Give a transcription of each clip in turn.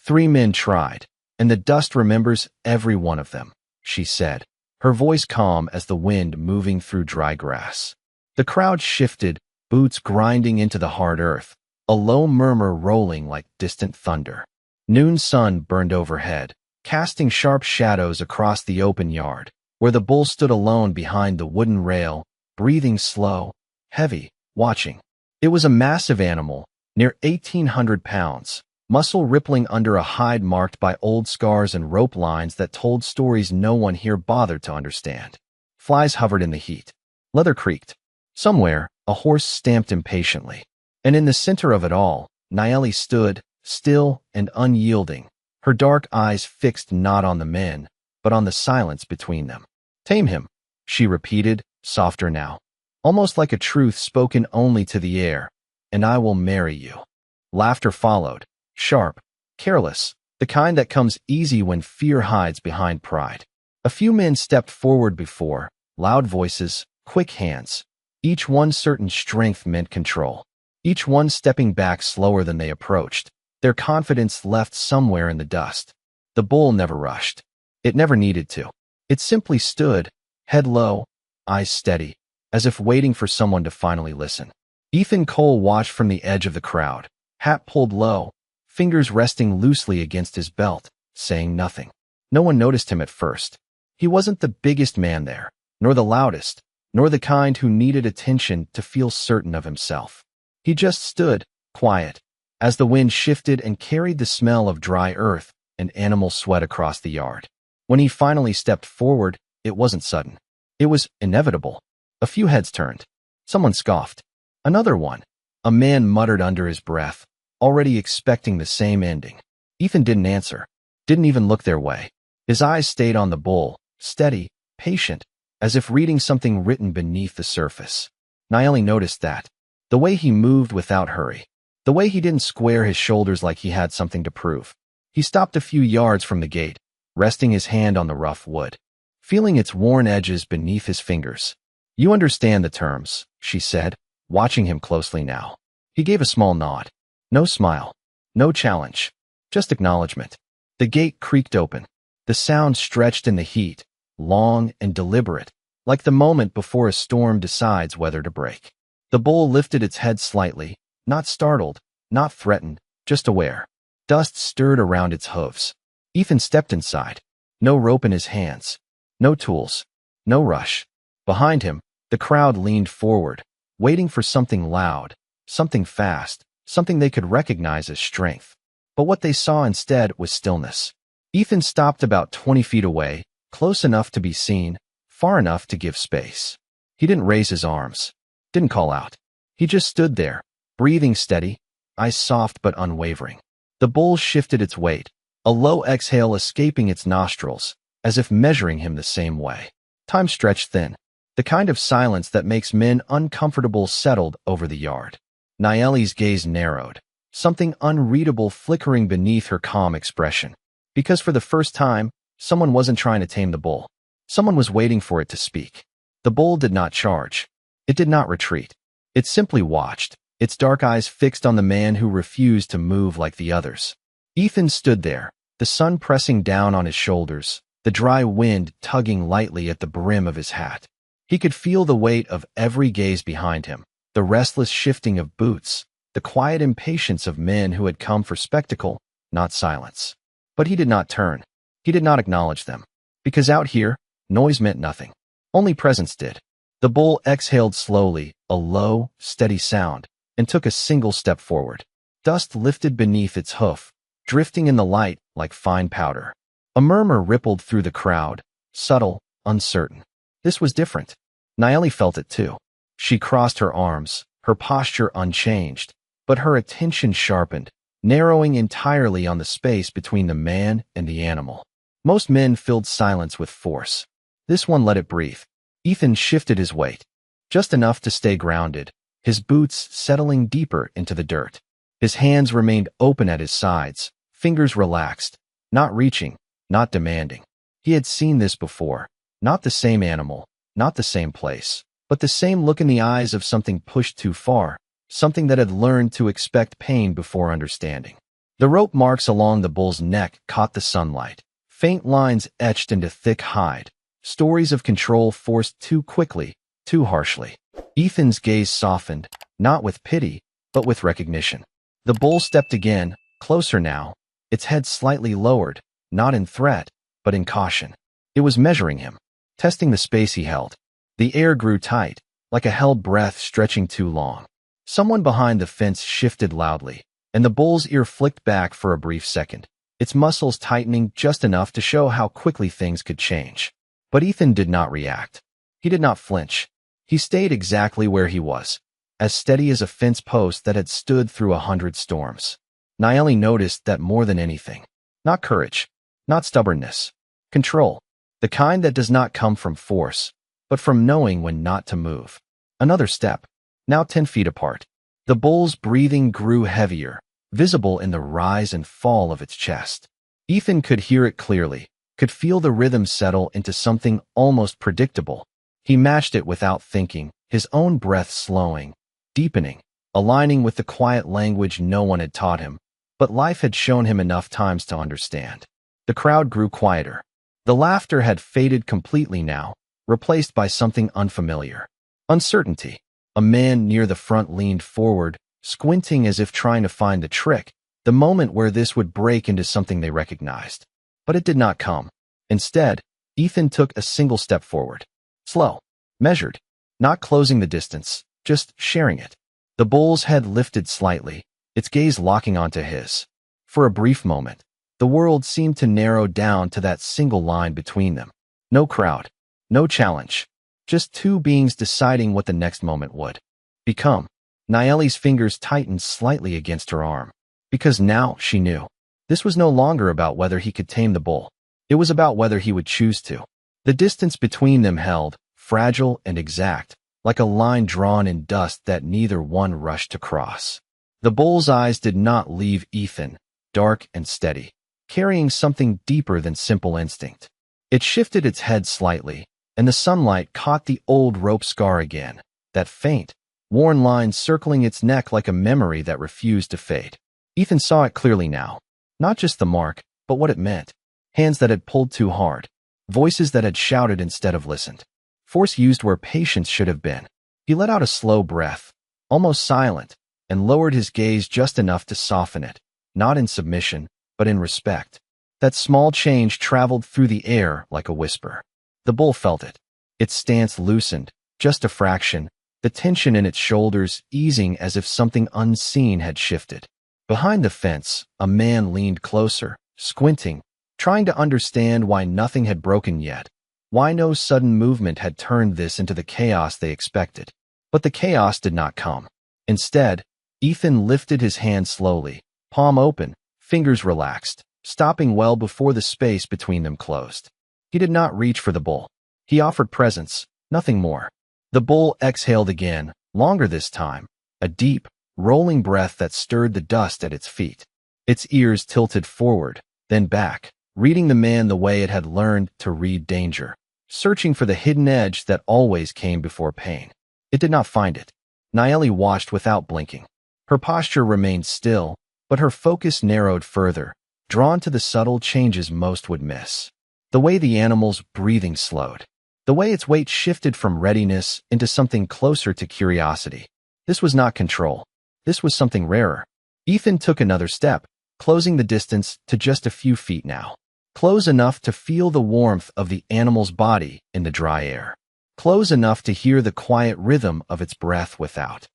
3 men tried, and the dust remembers every one of them, she said, her voice calm as the wind moving through dry grass. The crowd shifted, boots grinding into the hard earth, a low murmur rolling like distant thunder. Noon sun burned overhead, casting sharp shadows across the open yard, where the bull stood alone behind the wooden rail, breathing slow, heavy, watching. It was a massive animal, near 1,800 pounds, muscle rippling under a hide marked by old scars and rope lines that told stories no one here bothered to understand. Flies hovered in the heat. Leather creaked. Somewhere, a horse stamped impatiently. And in the center of it all, Nayeli stood, still and unyielding, her dark eyes fixed not on the men, but on the silence between them. "Tame him," she repeated, softer now, almost like a truth spoken only to the air, "and I will marry you." Laughter followed, sharp, careless, the kind that comes easy when fear hides behind pride. A few men stepped forward before, loud voices, quick hands, each one certain strength meant control, each one stepping back slower than they approached, their confidence left somewhere in the dust. The bull never rushed. It never needed to. It simply stood, head low, eyes steady, as if waiting for someone to finally listen. Ethan Cole watched from the edge of the crowd, hat pulled low, fingers resting loosely against his belt, saying nothing. No one noticed him at first. He wasn't the biggest man there, nor the loudest, nor the kind who needed attention to feel certain of himself. He just stood, quiet, as the wind shifted and carried the smell of dry earth and animal sweat across the yard. When he finally stepped forward, it wasn't sudden. It was inevitable. A few heads turned. Someone scoffed. Another one. A man muttered under his breath, already expecting the same ending. Ethan didn't answer, didn't even look their way. His eyes stayed on the bull, steady, patient, as if reading something written beneath the surface. Nayeli noticed that. The way he moved without hurry. The way he didn't square his shoulders like he had something to prove. He stopped a few yards from the gate, resting his hand on the rough wood, feeling its worn edges beneath his fingers. "You understand the terms," she said, watching him closely now. He gave a small nod. No smile. No challenge. Just acknowledgement. The gate creaked open. The sound stretched in the heat, long and deliberate, like the moment before a storm decides whether to break. The bull lifted its head slightly, not startled, not threatened, just aware. Dust stirred around its hooves. Ethan stepped inside. No rope in his hands. No tools. No rush. Behind him, the crowd leaned forward, waiting for something loud, something fast, something they could recognize as strength. But what they saw instead was stillness. Ethan stopped about 20 feet away, close enough to be seen, far enough to give space. He didn't raise his arms, didn't call out. He just stood there, breathing steady, eyes soft but unwavering. The bull shifted its weight, a low exhale escaping its nostrils, as if measuring him the same way. Time stretched thin. The kind of silence that makes men uncomfortable settled over the yard. Nayeli's gaze narrowed, something unreadable flickering beneath her calm expression. Because for the first time, someone wasn't trying to tame the bull. Someone was waiting for it to speak. The bull did not charge. It did not retreat. It simply watched, its dark eyes fixed on the man who refused to move like the others. Ethan stood there, the sun pressing down on his shoulders, the dry wind tugging lightly at the brim of his hat. He could feel the weight of every gaze behind him, the restless shifting of boots, the quiet impatience of men who had come for spectacle, not silence. But he did not turn. He did not acknowledge them. Because out here, noise meant nothing. Only presence did. The bull exhaled slowly, a low, steady sound, and took a single step forward. Dust lifted beneath its hoof, drifting in the light like fine powder. A murmur rippled through the crowd, subtle, uncertain. This was different. Nayeli felt it too. She crossed her arms, her posture unchanged, but her attention sharpened, narrowing entirely on the space between the man and the animal. Most men filled silence with force. This one let it breathe. Ethan shifted his weight, just enough to stay grounded, his boots settling deeper into the dirt. His hands remained open at his sides, fingers relaxed, not reaching, not demanding. He had seen this before. Not the same animal, not the same place, but the same look in the eyes of something pushed too far, something that had learned to expect pain before understanding. The rope marks along the bull's neck caught the sunlight, faint lines etched into thick hide, stories of control forced too quickly, too harshly. Ethan's gaze softened, not with pity, but with recognition. The bull stepped again, closer now, its head slightly lowered, not in threat, but in caution. It was measuring him, testing the space he held. The air grew tight, like a held breath stretching too long. Someone behind the fence shifted loudly, and the bull's ear flicked back for a brief second, its muscles tightening just enough to show how quickly things could change. But Ethan did not react. He did not flinch. He stayed exactly where he was, as steady as a fence post that had stood through 100 storms. Naeli noticed that more than anything. Not courage, not stubbornness. Control. The kind that does not come from force, but from knowing when not to move. Another step. Now 10 feet apart. The bull's breathing grew heavier, visible in the rise and fall of its chest. Ethan could hear it clearly, could feel the rhythm settle into something almost predictable. He matched it without thinking, his own breath slowing, deepening, aligning with the quiet language no one had taught him, but life had shown him enough times to understand. The crowd grew quieter. The laughter had faded completely now, replaced by something unfamiliar. Uncertainty. A man near the front leaned forward, squinting as if trying to find the trick, the moment where this would break into something they recognized. But it did not come. Instead, Ethan took a single step forward. Slow, measured, not closing the distance, just sharing it. The bull's head lifted slightly, its gaze locking onto his. For a brief moment, the world seemed to narrow down to that single line between them. No crowd, no challenge, just two beings deciding what the next moment would become. Naeli's fingers tightened slightly against her arm, because now she knew. This was no longer about whether he could tame the bull. It was about whether he would choose to. The distance between them held, fragile and exact, like a line drawn in dust that neither one rushed to cross. The bull's eyes did not leave Ethan, dark and steady, carrying something deeper than simple instinct. It shifted its head slightly, and the sunlight caught the old rope scar again, that faint, worn line circling its neck like a memory that refused to fade. Ethan saw it clearly now, not just the mark, but what it meant. Hands that had pulled too hard, voices that had shouted instead of listened, force used where patience should have been. He let out a slow breath, almost silent, and lowered his gaze just enough to soften it, not in submission, but in respect. That small change traveled through the air like a whisper. The bull felt it. Its stance loosened, just a fraction, the tension in its shoulders easing as if something unseen had shifted. Behind the fence, a man leaned closer, squinting, trying to understand why nothing had broken yet, why no sudden movement had turned this into the chaos they expected. But the chaos did not come. Instead, Ethan lifted his hand slowly, palm open, fingers relaxed, stopping well before the space between them closed. He did not reach for the bull. He offered presence, nothing more. The bull exhaled again, longer this time, a deep, rolling breath that stirred the dust at its feet. Its ears tilted forward, then back, reading the man the way it had learned to read danger, searching for the hidden edge that always came before pain. It did not find it. Naeli watched without blinking. Her posture remained still, but her focus narrowed further, drawn to the subtle changes most would miss. The way the animal's breathing slowed. The way its weight shifted from readiness into something closer to curiosity. This was not control. This was something rarer. Ethan took another step, closing the distance to just a few feet now. Close enough to feel the warmth of the animal's body in the dry air. Close enough to hear the quiet rhythm of its breath without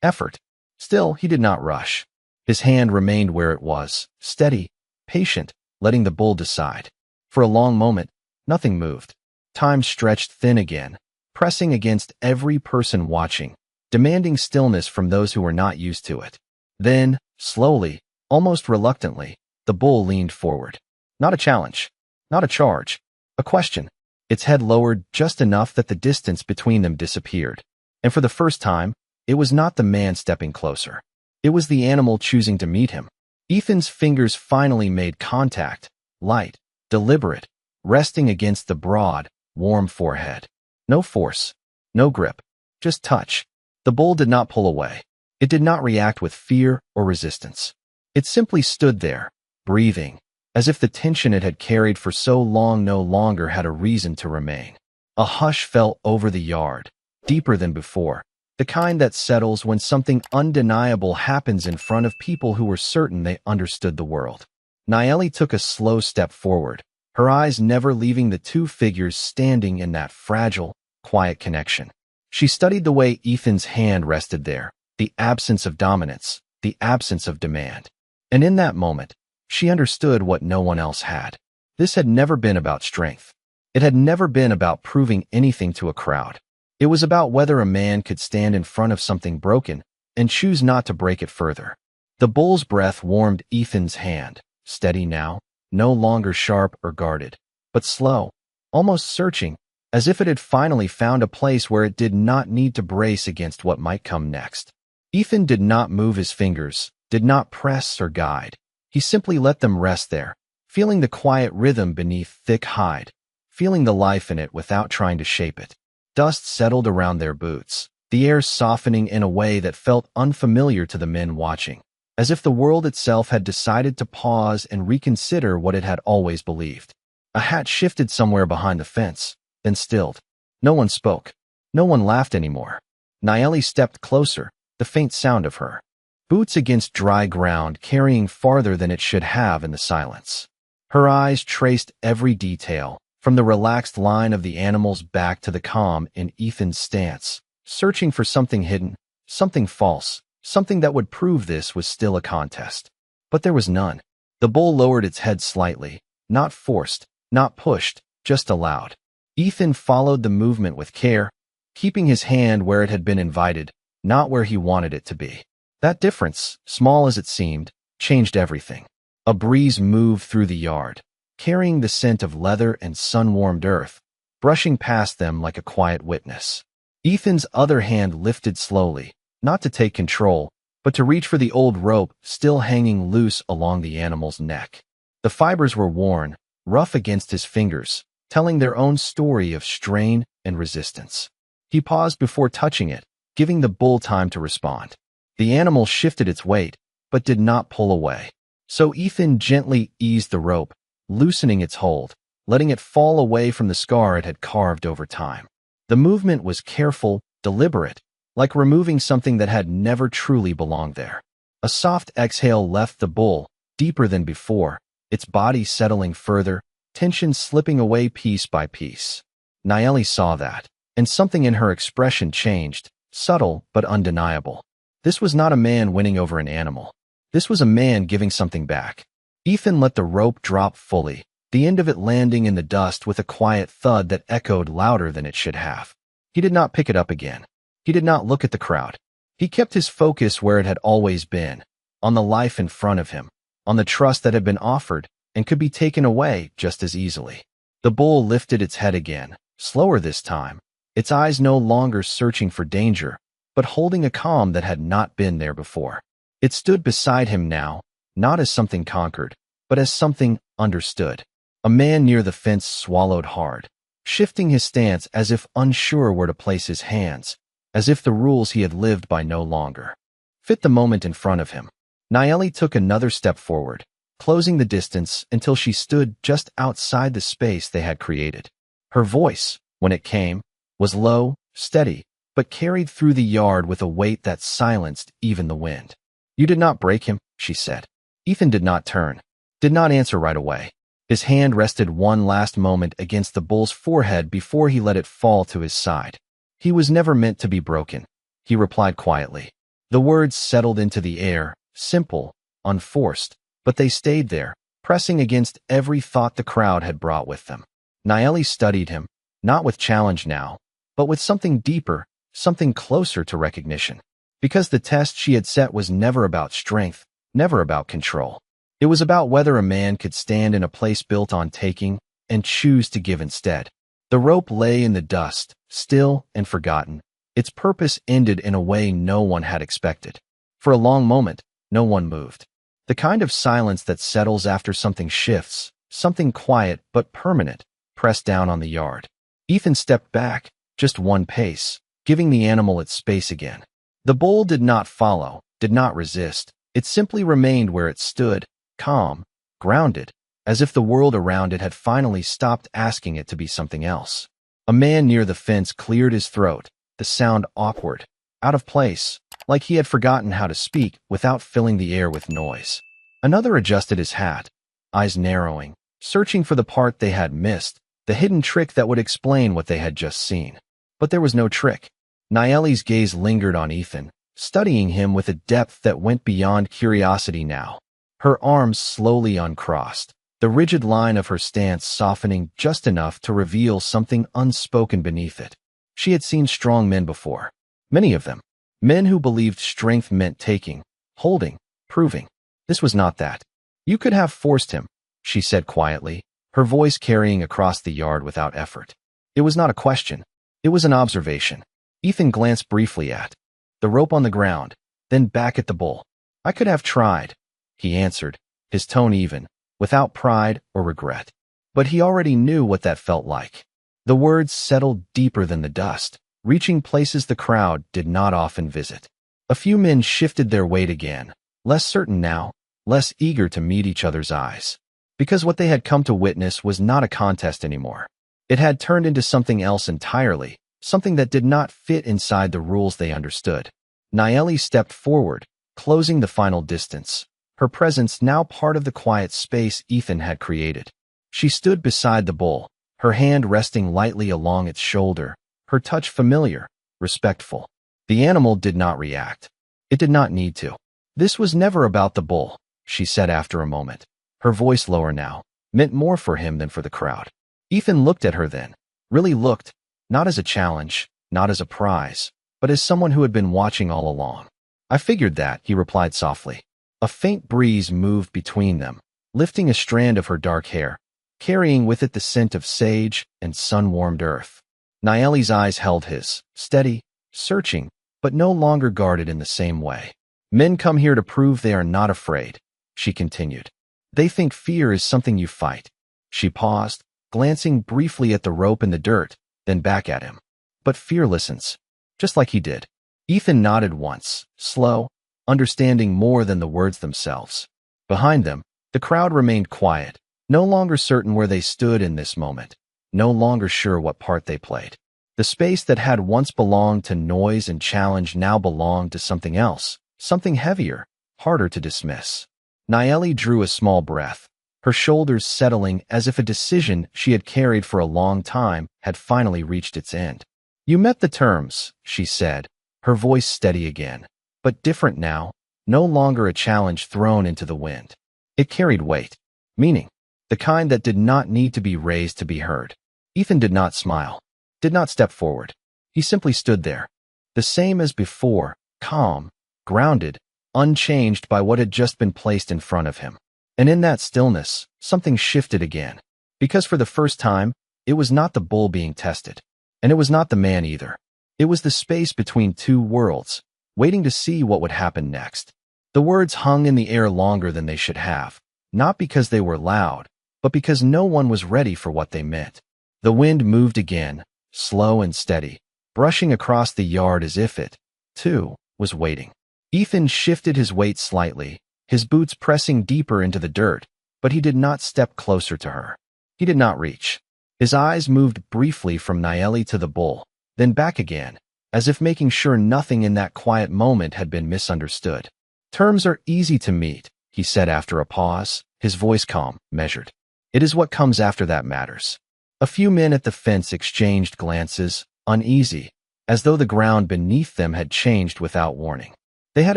effort. Still, he did not rush. His hand remained where it was, steady, patient, letting the bull decide. For a long moment, nothing moved. Time stretched thin again, pressing against every person watching, demanding stillness from those who were not used to it. Then, slowly, almost reluctantly, the bull leaned forward. Not a challenge, not a charge, a question. Its head lowered just enough that the distance between them disappeared. And for the first time, it was not the man stepping closer. It was the animal choosing to meet him. Ethan's fingers finally made contact, light, deliberate, resting against the broad, warm forehead. No force, no grip, just touch. The bull did not pull away. It did not react with fear or resistance. It simply stood there, breathing, as if the tension it had carried for so long no longer had a reason to remain. A hush fell over the yard, deeper than before, the kind that settles when something undeniable happens in front of people who were certain they understood the world. Nayeli took a slow step forward, her eyes never leaving the two figures standing in that fragile, quiet connection. She studied the way Ethan's hand rested there, the absence of dominance, the absence of demand. And in that moment, she understood what no one else had. This had never been about strength. It had never been about proving anything to a crowd. It was about whether a man could stand in front of something broken and choose not to break it further. The bull's breath warmed Ethan's hand, steady now, no longer sharp or guarded, but slow, almost searching, as if it had finally found a place where it did not need to brace against what might come next. Ethan did not move his fingers, did not press or guide. He simply let them rest there, feeling the quiet rhythm beneath thick hide, feeling the life in it without trying to shape it. Dust settled around their boots, the air softening in a way that felt unfamiliar to the men watching, as if the world itself had decided to pause and reconsider what it had always believed. A hat shifted somewhere behind the fence, then stilled. No one spoke. No one laughed anymore. Nayeli stepped closer, the faint sound of her boots against dry ground carrying farther than it should have in the silence. Her eyes traced every detail, from the relaxed line of the animal's back to the calm in Ethan's stance, searching for something hidden, something false, something that would prove this was still a contest. But there was none. The bull lowered its head slightly, not forced, not pushed, just allowed. Ethan followed the movement with care, keeping his hand where it had been invited, not where he wanted it to be. That difference, small as it seemed, changed everything. A breeze moved through the yard, carrying the scent of leather and sun-warmed earth, brushing past them like a quiet witness. Ethan's other hand lifted slowly, not to take control, but to reach for the old rope still hanging loose along the animal's neck. The fibers were worn, rough against his fingers, telling their own story of strain and resistance. He paused before touching it, giving the bull time to respond. The animal shifted its weight, but did not pull away. So Ethan gently eased the rope, loosening its hold, letting it fall away from the scar it had carved over time. The movement was careful, deliberate, like removing something that had never truly belonged there. A soft exhale left the bull, deeper than before, its body settling further, tension slipping away piece by piece. Nayeli saw that, and something in her expression changed, subtle but undeniable. This was not a man winning over an animal. This was a man giving something back. Ethan let the rope drop fully, the end of it landing in the dust with a quiet thud that echoed louder than it should have. He did not pick it up again. He did not look at the crowd. He kept his focus where it had always been, on the life in front of him, on the trust that had been offered and could be taken away just as easily. The bull lifted its head again, slower this time, its eyes no longer searching for danger, but holding a calm that had not been there before. It stood beside him now, not as something conquered, but as something understood. A man near the fence swallowed hard, shifting his stance as if unsure where to place his hands, as if the rules he had lived by no longer fit the moment in front of him. Nayeli took another step forward, closing the distance until she stood just outside the space they had created. Her voice, when it came, was low, steady, but carried through the yard with a weight that silenced even the wind. "You did not break him," she said. Ethan did not turn, did not answer right away. His hand rested one last moment against the bull's forehead before he let it fall to his side. "He was never meant to be broken," he replied quietly. The words settled into the air, simple, unforced, but they stayed there, pressing against every thought the crowd had brought with them. Nayeli studied him, not with challenge now, but with something deeper, something closer to recognition. Because the test she had set was never about strength, never about control. It was about whether a man could stand in a place built on taking and choose to give instead. The rope lay in the dust, still and forgotten, its purpose ended in a way no one had expected. For a long moment, no one moved. The kind of silence that settles after something shifts, something quiet but permanent, pressed down on the yard. Ethan stepped back, just one pace, giving the animal its space again. The bull did not follow, did not resist, It simply remained where it stood, calm, grounded, as if the world around it had finally stopped asking it to be something else. A man near the fence cleared his throat, the sound awkward, out of place, like he had forgotten how to speak without filling the air with noise. Another adjusted his hat, eyes narrowing, searching for the part they had missed, the hidden trick that would explain what they had just seen. But there was no trick. Nayeli's gaze lingered on Ethan, studying him with a depth that went beyond curiosity now. Her arms slowly uncrossed, the rigid line of her stance softening just enough to reveal something unspoken beneath it. She had seen strong men before. Many of them. Men who believed strength meant taking, holding, proving. This was not that. You could have forced him, she said quietly, her voice carrying across the yard without effort. It was not a question. It was an observation. Ethan glanced briefly at the rope on the ground, then back at the bull. I could have tried, he answered, his tone even, without pride or regret. But he already knew what that felt like. The words settled deeper than the dust, reaching places the crowd did not often visit. A few men shifted their weight again, less certain now, less eager to meet each other's eyes. Because what they had come to witness was not a contest anymore. It had turned into something else entirely, something that did not fit inside the rules they understood. Nayeli stepped forward, closing the final distance, her presence now part of the quiet space Ethan had created. She stood beside the bull, her hand resting lightly along its shoulder, her touch familiar, respectful. The animal did not react. It did not need to. This was never about the bull, she said after a moment, her voice lower now, meant more for him than for the crowd. Ethan looked at her then, really looked, not as a challenge, not as a prize, but as someone who had been watching all along. I figured that, he replied softly. A faint breeze moved between them, lifting a strand of her dark hair, carrying with it the scent of sage and sun-warmed earth. Nayeli's eyes held his, steady, searching, but no longer guarded in the same way. Men come here to prove they are not afraid, she continued. They think fear is something you fight. She paused, glancing briefly at the rope in the dirt, then back at him. But fear listens, just like he did. Ethan nodded once, slow, understanding more than the words themselves. Behind them, the crowd remained quiet, no longer certain where they stood in this moment, no longer sure what part they played. The space that had once belonged to noise and challenge now belonged to something else, something heavier, harder to dismiss. Nayeli drew a small breath, her shoulders settling as if a decision she had carried for a long time had finally reached its end. You met the terms, she said, her voice steady again, but different now, no longer a challenge thrown into the wind. It carried weight, meaning, the kind that did not need to be raised to be heard. Ethan did not smile, did not step forward. He simply stood there, the same as before, calm, grounded, unchanged by what had just been placed in front of him. And in that stillness, something shifted again. Because for the first time, it was not the bull being tested. And it was not the man either. It was the space between two worlds, waiting to see what would happen next. The words hung in the air longer than they should have, not because they were loud, but because no one was ready for what they meant. The wind moved again, slow and steady, brushing across the yard as if it, too, was waiting. Ethan shifted his weight slightly, his boots pressing deeper into the dirt, but he did not step closer to her. He did not reach. His eyes moved briefly from Nayeli to the bull, then back again, as if making sure nothing in that quiet moment had been misunderstood. Terms are easy to meet, he said after a pause, his voice calm, measured. It is what comes after that matters. A few men at the fence exchanged glances, uneasy, as though the ground beneath them had changed without warning. They had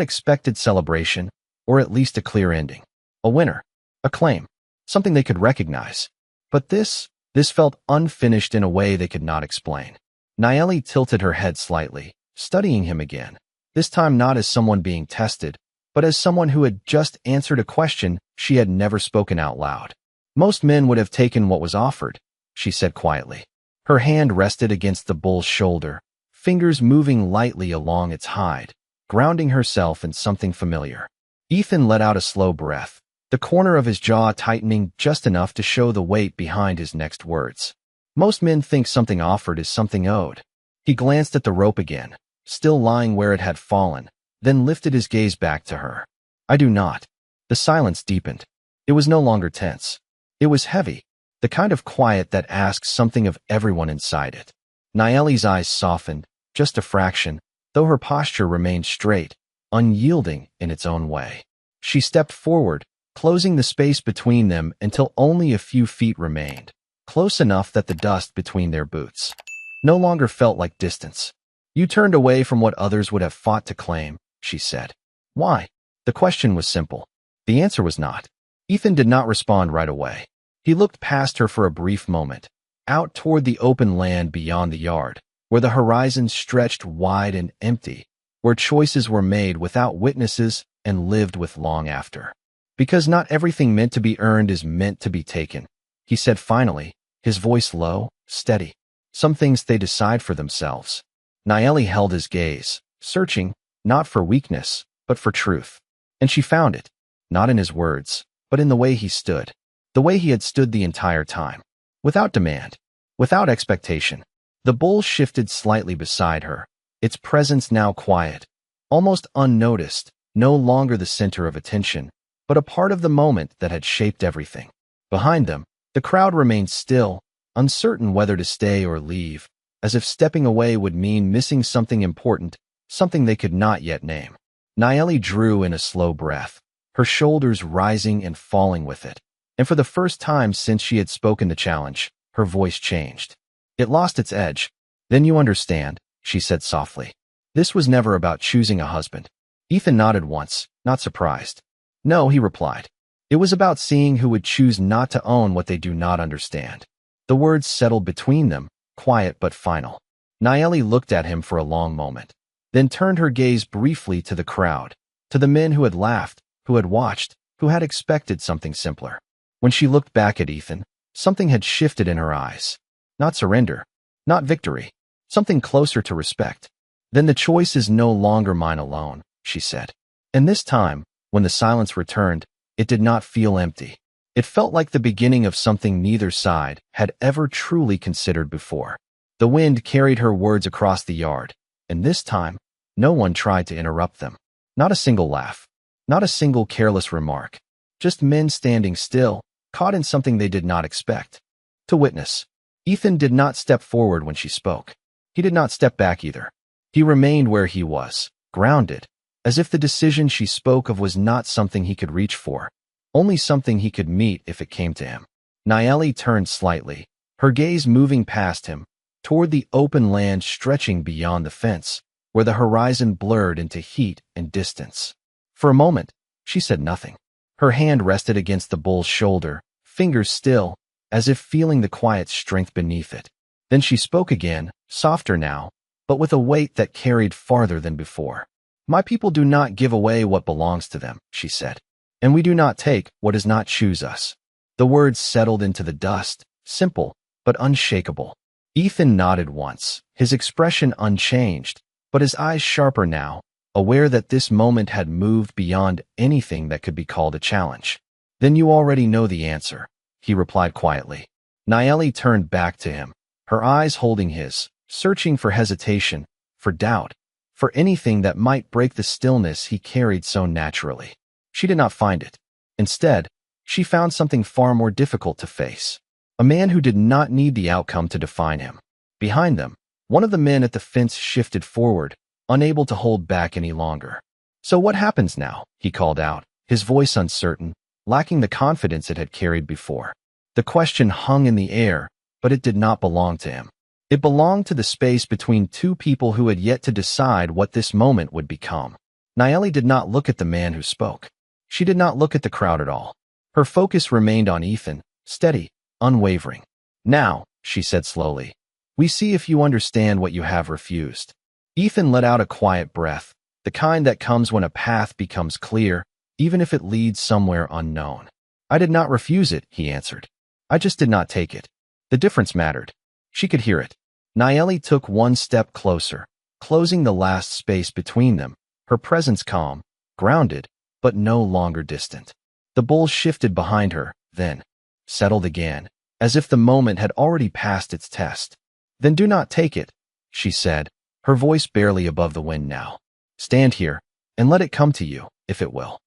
expected celebration, or at least a clear ending. A winner, a claim, something they could recognize. But this felt unfinished in a way they could not explain. Nayeli tilted her head slightly, studying him again, this time not as someone being tested, but as someone who had just answered a question she had never spoken out loud. Most men would have taken what was offered, she said quietly. Her hand rested against the bull's shoulder, fingers moving lightly along its hide, grounding herself in something familiar. Ethan let out a slow breath, the corner of his jaw tightening just enough to show the weight behind his next words. Most men think something offered is something owed. He glanced at the rope again, still lying where it had fallen, then lifted his gaze back to her. I do not. The silence deepened. It was no longer tense. It was heavy, the kind of quiet that asks something of everyone inside it. Nayeli's eyes softened, just a fraction, though her posture remained straight, unyielding in its own way. She stepped forward, closing the space between them until only a few feet remained, close enough that the dust between their boots no longer felt like distance. You turned away from what others would have fought to claim, she said. Why? The question was simple. The answer was not. Ethan did not respond right away. He looked past her for a brief moment, out toward the open land beyond the yard, where the horizon stretched wide and empty, where choices were made without witnesses and lived with long after. Because not everything meant to be earned is meant to be taken, he said finally, his voice low, steady. Some things they decide for themselves. Nayeli held his gaze, searching, not for weakness, but for truth. And she found it, not in his words, but in the way he stood. The way he had stood the entire time. Without demand. Without expectation. The bull shifted slightly beside her, its presence now quiet, almost unnoticed, no longer the center of attention, but a part of the moment that had shaped everything. Behind them, the crowd remained still, uncertain whether to stay or leave, as if stepping away would mean missing something important, something they could not yet name. Nayeli drew in a slow breath, her shoulders rising and falling with it. And for the first time since she had spoken the challenge, her voice changed. It lost its edge. Then you understand, she said softly. This was never about choosing a husband. Ethan nodded once, not surprised. No, he replied. It was about seeing who would choose not to own what they do not understand. The words settled between them, quiet but final. Nayeli looked at him for a long moment, then turned her gaze briefly to the crowd, to the men who had laughed, who had watched, who had expected something simpler. When she looked back at Ethan, something had shifted in her eyes. Not surrender, not victory, something closer to respect. Then the choice is no longer mine alone, she said. And this time, when the silence returned, it did not feel empty. It felt like the beginning of something neither side had ever truly considered before. The wind carried her words across the yard, and this time, no one tried to interrupt them. Not a single laugh, not a single careless remark, just men standing still, caught in something they did not expect. To witness. Ethan did not step forward when she spoke. He did not step back either. He remained where he was, grounded, as if the decision she spoke of was not something he could reach for, only something he could meet if it came to him. Nayeli turned slightly, her gaze moving past him, toward the open land stretching beyond the fence, where the horizon blurred into heat and distance. For a moment, she said nothing. Her hand rested against the bull's shoulder, fingers still, as if feeling the quiet strength beneath it. Then she spoke again, softer now, but with a weight that carried farther than before. My people do not give away what belongs to them, she said, and we do not take what does not choose us. The words settled into the dust, simple, but unshakable. Ethan nodded once, his expression unchanged, but his eyes sharper now, aware that this moment had moved beyond anything that could be called a challenge. Then you already know the answer, he replied quietly. Nayeli turned back to him, her eyes holding his, searching for hesitation, for doubt, for anything that might break the stillness he carried so naturally. She did not find it. Instead, she found something far more difficult to face. A man who did not need the outcome to define him. Behind them, one of the men at the fence shifted forward, unable to hold back any longer. So what happens now? He called out, his voice uncertain, lacking the confidence it had carried before. The question hung in the air, but it did not belong to him. It belonged to the space between two people who had yet to decide what this moment would become. Nayeli did not look at the man who spoke. She did not look at the crowd at all. Her focus remained on Ethan, steady, unwavering. Now, she said slowly, we see if you understand what you have refused. Ethan let out a quiet breath, the kind that comes when a path becomes clear, even if it leads somewhere unknown. I did not refuse it, he answered. I just did not take it. The difference mattered. She could hear it. Nayeli took one step closer, closing the last space between them, her presence calm, grounded, but no longer distant. The bull shifted behind her, then settled again, as if the moment had already passed its test. Then do not take it, she said, her voice barely above the wind now. Stand here, and let it come to you, if it will.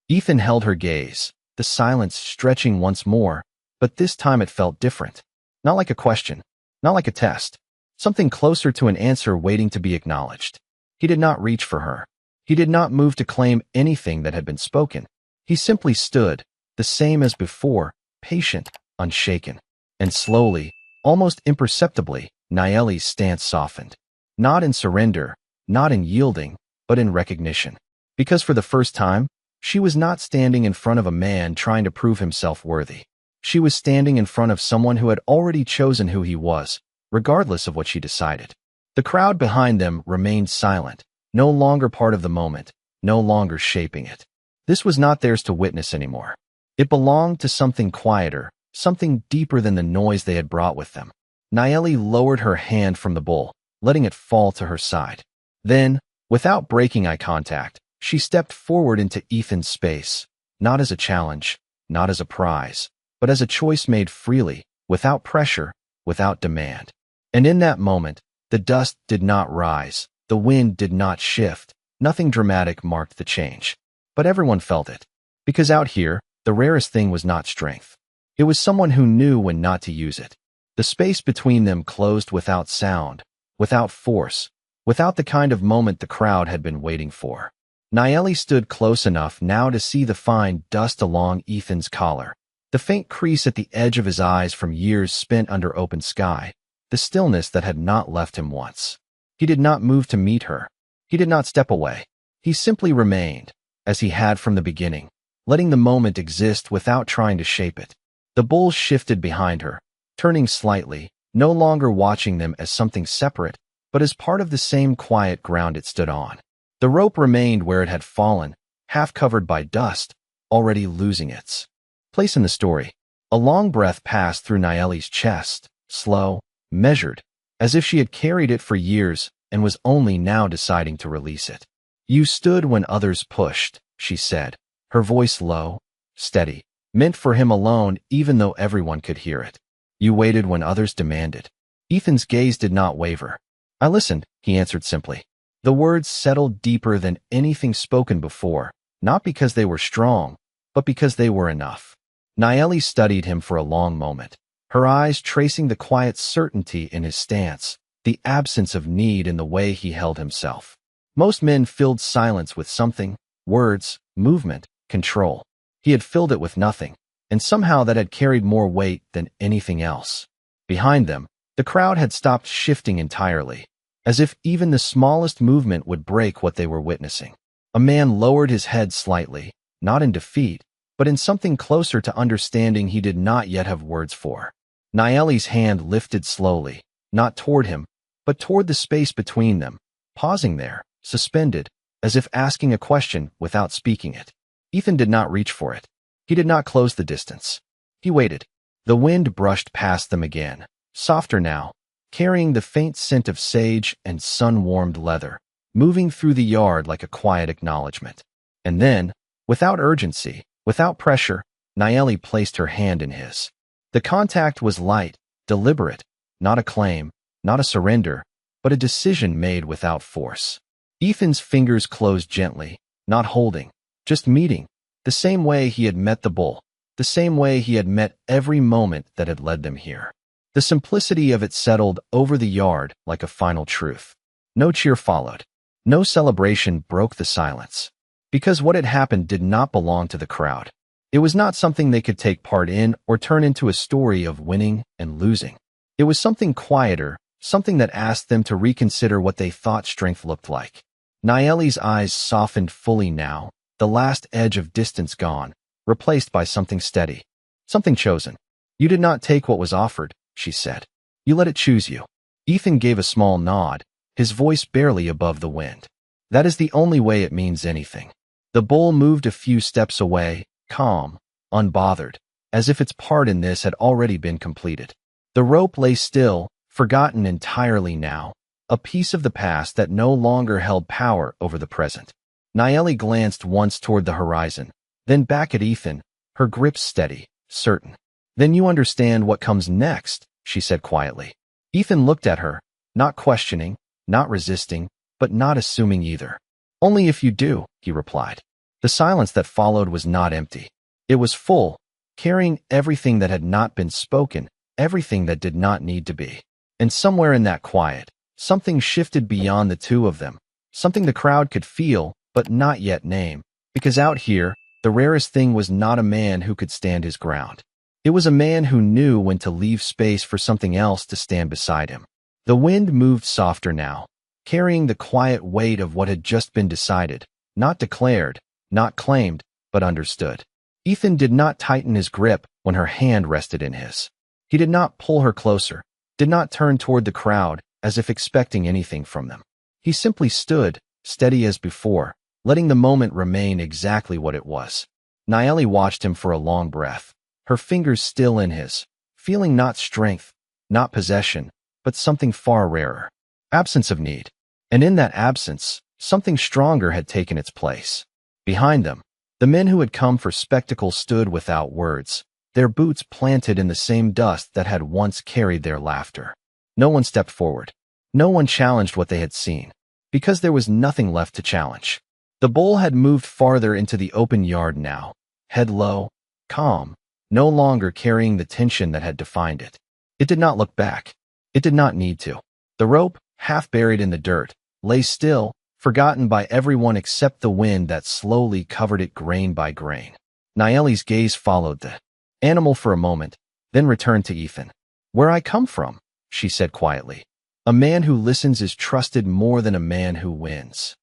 Ethan held her gaze, the silence stretching once more, but this time it felt different. Not like a question, not like a test. Something closer to an answer waiting to be acknowledged. He did not reach for her. He did not move to claim anything that had been spoken. He simply stood, the same as before, patient, unshaken. And slowly, almost imperceptibly, Nayeli's stance softened. Not in surrender, not in yielding, but in recognition. Because for the first time, she was not standing in front of a man trying to prove himself worthy. She was standing in front of someone who had already chosen who he was, regardless of what she decided. The crowd behind them remained silent, no longer part of the moment, no longer shaping it. This was not theirs to witness anymore. It belonged to something quieter, something deeper than the noise they had brought with them. Nayeli lowered her hand from the bowl, letting it fall to her side. Then, without breaking eye contact, she stepped forward into Ethan's space, not as a challenge, not as a prize, but as a choice made freely, without pressure, without demand. And in that moment, the dust did not rise, the wind did not shift, nothing dramatic marked the change. But everyone felt it. Because out here, the rarest thing was not strength. It was someone who knew when not to use it. The space between them closed without sound, without force, without the kind of moment the crowd had been waiting for. Nayeli stood close enough now to see the fine dust along Ethan's collar, the faint crease at the edge of his eyes from years spent under open sky, the stillness that had not left him once. He did not move to meet her. He did not step away. He simply remained, as he had from the beginning, letting the moment exist without trying to shape it. The bull shifted behind her, turning slightly, no longer watching them as something separate, but as part of the same quiet ground it stood on. The rope remained where it had fallen, half covered by dust, already losing its place in the story. A long breath passed through Nayeli's chest, slow, measured, as if she had carried it for years and was only now deciding to release it. "You stood when others pushed," she said, her voice low, steady, meant for him alone even though everyone could hear it. "You waited when others demanded." Ethan's gaze did not waver. "I listened," he answered simply. The words settled deeper than anything spoken before, not because they were strong, but because they were enough. Nayeli studied him for a long moment, her eyes tracing the quiet certainty in his stance, the absence of need in the way he held himself. Most men filled silence with something, words, movement, control. He had filled it with nothing, and somehow that had carried more weight than anything else. Behind them, the crowd had stopped shifting entirely, as if even the smallest movement would break what they were witnessing. A man lowered his head slightly, not in defeat, but in something closer to understanding he did not yet have words for. Nayeli's hand lifted slowly, not toward him, but toward the space between them, pausing there, suspended, as if asking a question without speaking it. Ethan did not reach for it. He did not close the distance. He waited. The wind brushed past them again, softer now, carrying the faint scent of sage and sun-warmed leather, moving through the yard like a quiet acknowledgement. And then, without urgency, without pressure, Nayeli placed her hand in his. The contact was light, deliberate, not a claim, not a surrender, but a decision made without force. Ethan's fingers closed gently, not holding, just meeting, the same way he had met the bull, the same way he had met every moment that had led them here. The simplicity of it settled over the yard like a final truth. No cheer followed. No celebration broke the silence. Because what had happened did not belong to the crowd. It was not something they could take part in or turn into a story of winning and losing. It was something quieter, something that asked them to reconsider what they thought strength looked like. Nayeli's eyes softened fully now, the last edge of distance gone, replaced by something steady. Something chosen. "You did not take what was offered," she said. "You let it choose you." Ethan gave a small nod, his voice barely above the wind. "That is the only way it means anything." The bull moved a few steps away, calm, unbothered, as if its part in this had already been completed. The rope lay still, forgotten entirely now, a piece of the past that no longer held power over the present. Nayeli glanced once toward the horizon, then back at Ethan, her grip steady, certain. "Then you understand what comes next," she said quietly. Ethan looked at her, not questioning, not resisting, but not assuming either. "Only if you do," he replied. The silence that followed was not empty. It was full, carrying everything that had not been spoken, everything that did not need to be. And somewhere in that quiet, something shifted beyond the two of them, something the crowd could feel, but not yet name. Because out here, the rarest thing was not a man who could stand his ground. It was a man who knew when to leave space for something else to stand beside him. The wind moved softer now, carrying the quiet weight of what had just been decided, not declared, not claimed, but understood. Ethan did not tighten his grip when her hand rested in his. He did not pull her closer, did not turn toward the crowd as if expecting anything from them. He simply stood, steady as before, letting the moment remain exactly what it was. Nayeli watched him for a long breath, her fingers still in his, feeling not strength, not possession, but something far rarer. Absence of need. And in that absence, something stronger had taken its place. Behind them, the men who had come for spectacle stood without words, their boots planted in the same dust that had once carried their laughter. No one stepped forward. No one challenged what they had seen, because there was nothing left to challenge. The bull had moved farther into the open yard now, head low, calm, no longer carrying the tension that had defined it. It did not look back. It did not need to. The rope, half buried in the dirt, lay still, forgotten by everyone except the wind that slowly covered it grain by grain. Nayeli's gaze followed the animal for a moment, then returned to Ethan. "Where I come from," she said quietly. "A man who listens is trusted more than a man who wins."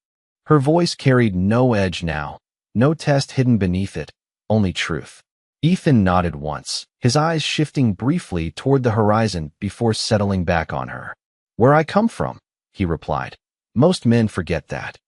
Her voice carried no edge now, no test hidden beneath it, only truth. Ethan nodded once, his eyes shifting briefly toward the horizon before settling back on her. "Where I come from," he replied. "Most men forget that."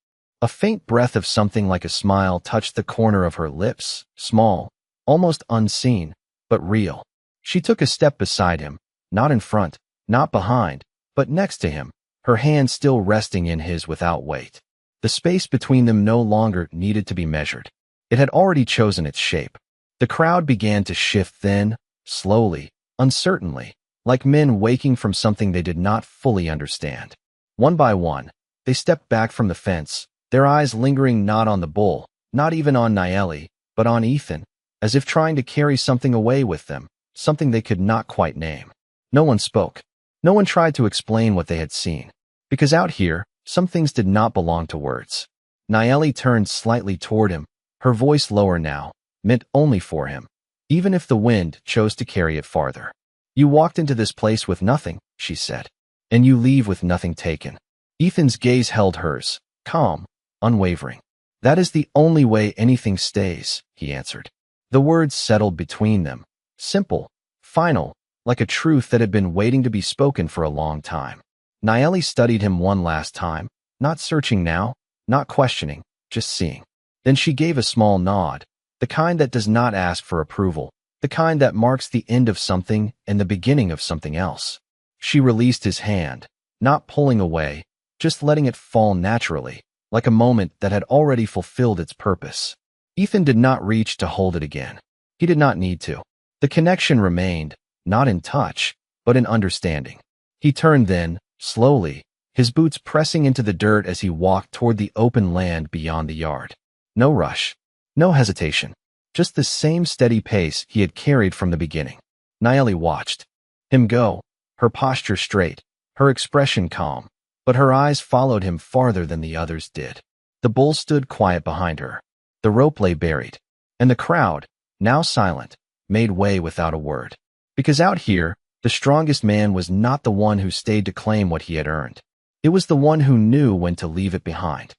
A faint breath of something like a smile touched the corner of her lips, small, almost unseen, but real. She took a step beside him, not in front, not behind, but next to him, her hand still resting in his without weight. The space between them no longer needed to be measured. It had already chosen its shape. The crowd began to shift then, slowly, uncertainly, like men waking from something they did not fully understand. One by one, they stepped back from the fence, their eyes lingering not on the bull, not even on Nayeli, but on Ethan, as if trying to carry something away with them, something they could not quite name. No one spoke. No one tried to explain what they had seen. Because out here, some things did not belong to words. Nayeli turned slightly toward him, her voice lower now, meant only for him, even if the wind chose to carry it farther. "You walked into this place with nothing," she said, "and you leave with nothing taken." Ethan's gaze held hers, calm, unwavering. "That is the only way anything stays," he answered. The words settled between them, simple, final, like a truth that had been waiting to be spoken for a long time. Nayeli studied him one last time, not searching now, not questioning, just seeing. Then she gave a small nod, the kind that does not ask for approval, the kind that marks the end of something and the beginning of something else. She released his hand, not pulling away, just letting it fall naturally, like a moment that had already fulfilled its purpose. Ethan did not reach to hold it again. He did not need to. The connection remained, not in touch, but in understanding. He turned then, slowly, his boots pressing into the dirt as he walked toward the open land beyond the yard. No rush, no hesitation, just the same steady pace he had carried from the beginning. Nayeli watched him go, her posture straight, her expression calm, but her eyes followed him farther than the others did. The bull stood quiet behind her. The rope lay buried, and the crowd, now silent, made way without a word. Because out here, the strongest man was not the one who stayed to claim what he had earned. It was the one who knew when to leave it behind.